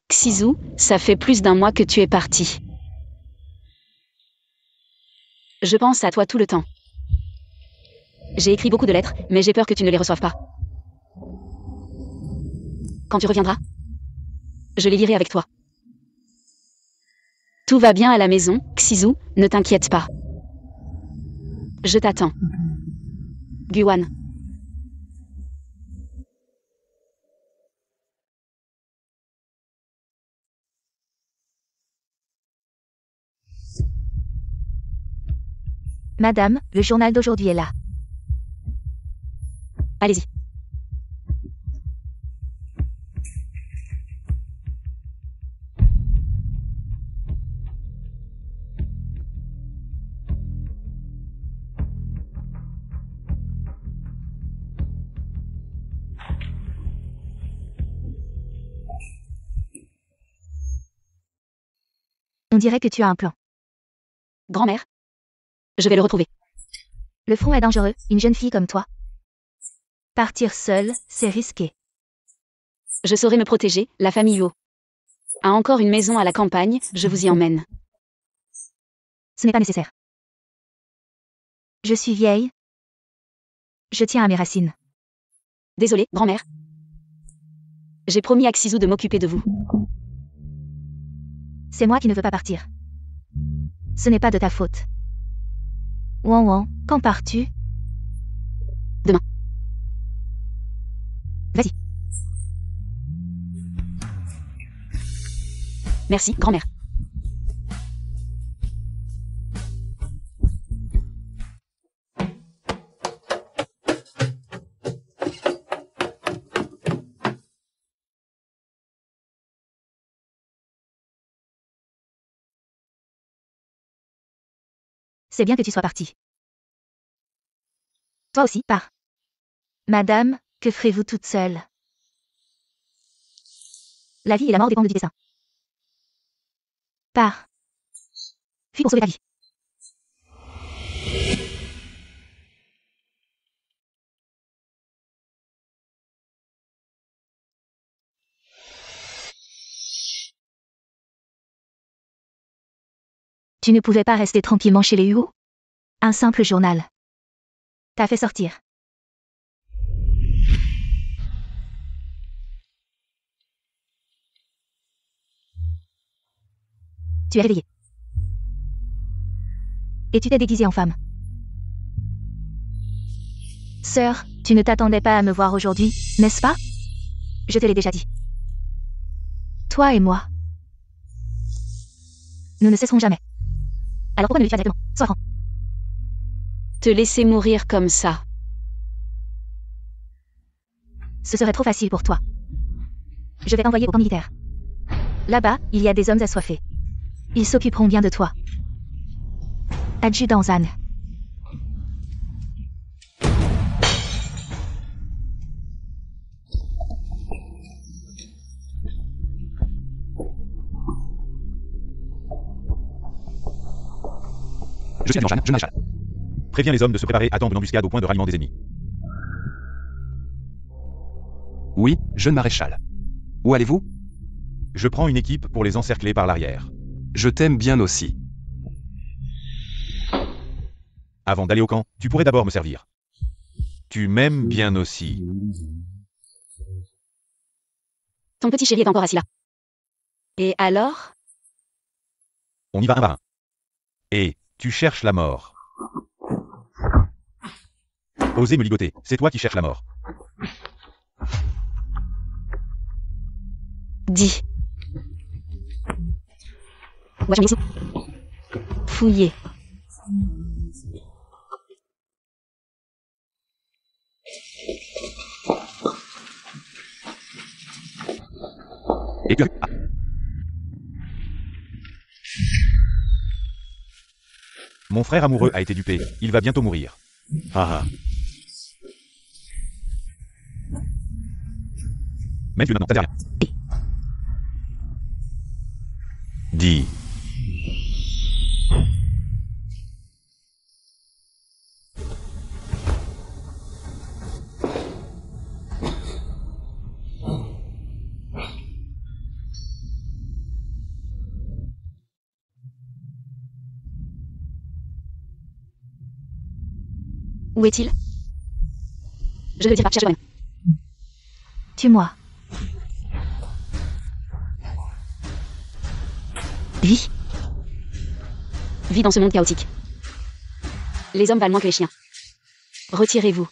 Xizou, ça fait plus d'1 mois que tu es parti. Je pense à toi tout le temps. J'ai écrit beaucoup de lettres, mais j'ai peur que tu ne les reçoives pas. Quand tu reviendras, je les lirai avec toi. Tout va bien à la maison, Xizou, ne t'inquiète pas. Je t'attends. Guan. Madame, le journal d'aujourd'hui est là. Allez-y. On dirait que tu as un plan. Grand-mère. Je vais le retrouver. Le front est dangereux, une jeune fille comme toi. Partir seule, c'est risqué. Je saurai me protéger, la famille Huo a encore une maison à la campagne, je vous y emmène. Ce n'est pas nécessaire. Je suis vieille. Je tiens à mes racines. Désolée, grand-mère. J'ai promis à Xizou de m'occuper de vous. C'est moi qui ne veux pas partir. Ce n'est pas de ta faute. Ouan ouan, quand pars-tu? Demain. Vas-y. Merci, grand-mère. C'est bien que tu sois partie. Toi aussi, pars. Madame, que ferez-vous toute seule? La vie et la mort dépendent du destin. Pars. Fuis pour sauver ta vie. Tu ne pouvais pas rester tranquillement chez les Huo? Un simple journal. T'as fait sortir. Tu es réveillée. Et tu t'es déguisée en femme. Sœur, tu ne t'attendais pas à me voir aujourd'hui, n'est-ce pas? Je te l'ai déjà dit. Toi et moi. Nous ne cesserons jamais. Alors pourquoi ne le dis pas directement? Sois franc. Te laisser mourir comme ça. Ce serait trop facile pour toi. Je vais t'envoyer au camp militaire. Là-bas, il y a des hommes assoiffés. Ils s'occuperont bien de toi. Adjudant Zan. Je suis adjudant Shan, jeune maréchal. Préviens les hommes de se préparer à tendre une embuscade au point de ralliement des ennemis. Oui, jeune maréchal. Où allez-vous? Je prends une équipe pour les encercler par l'arrière. Je t'aime bien aussi. Avant d'aller au camp, tu pourrais d'abord me servir. Tu m'aimes bien aussi. Ton petit chéri est encore assis là. Et alors? On y va un par un. Et tu cherches la mort. Osez me ligoter, c'est toi qui cherches la mort. Dis. Wajamisu. Fouillé. Et puis... Mon frère amoureux a été dupé, il va bientôt mourir. Ah ah. Même tu maintenant, ça dit rien. Dis. Où est-il? Je veux dire partir moi-même. Tue-moi. Vis. Vis dans ce monde chaotique. Les hommes valent moins que les chiens. Retirez-vous.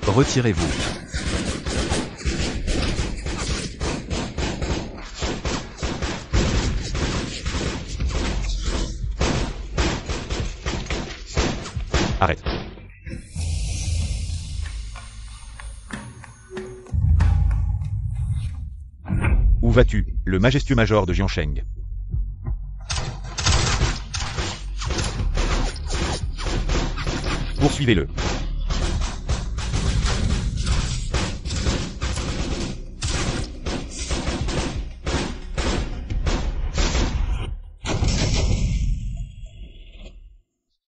Retirez-vous. Arrête. Où vas-tu, le majestueux major de Jiansheng? Poursuivez-le.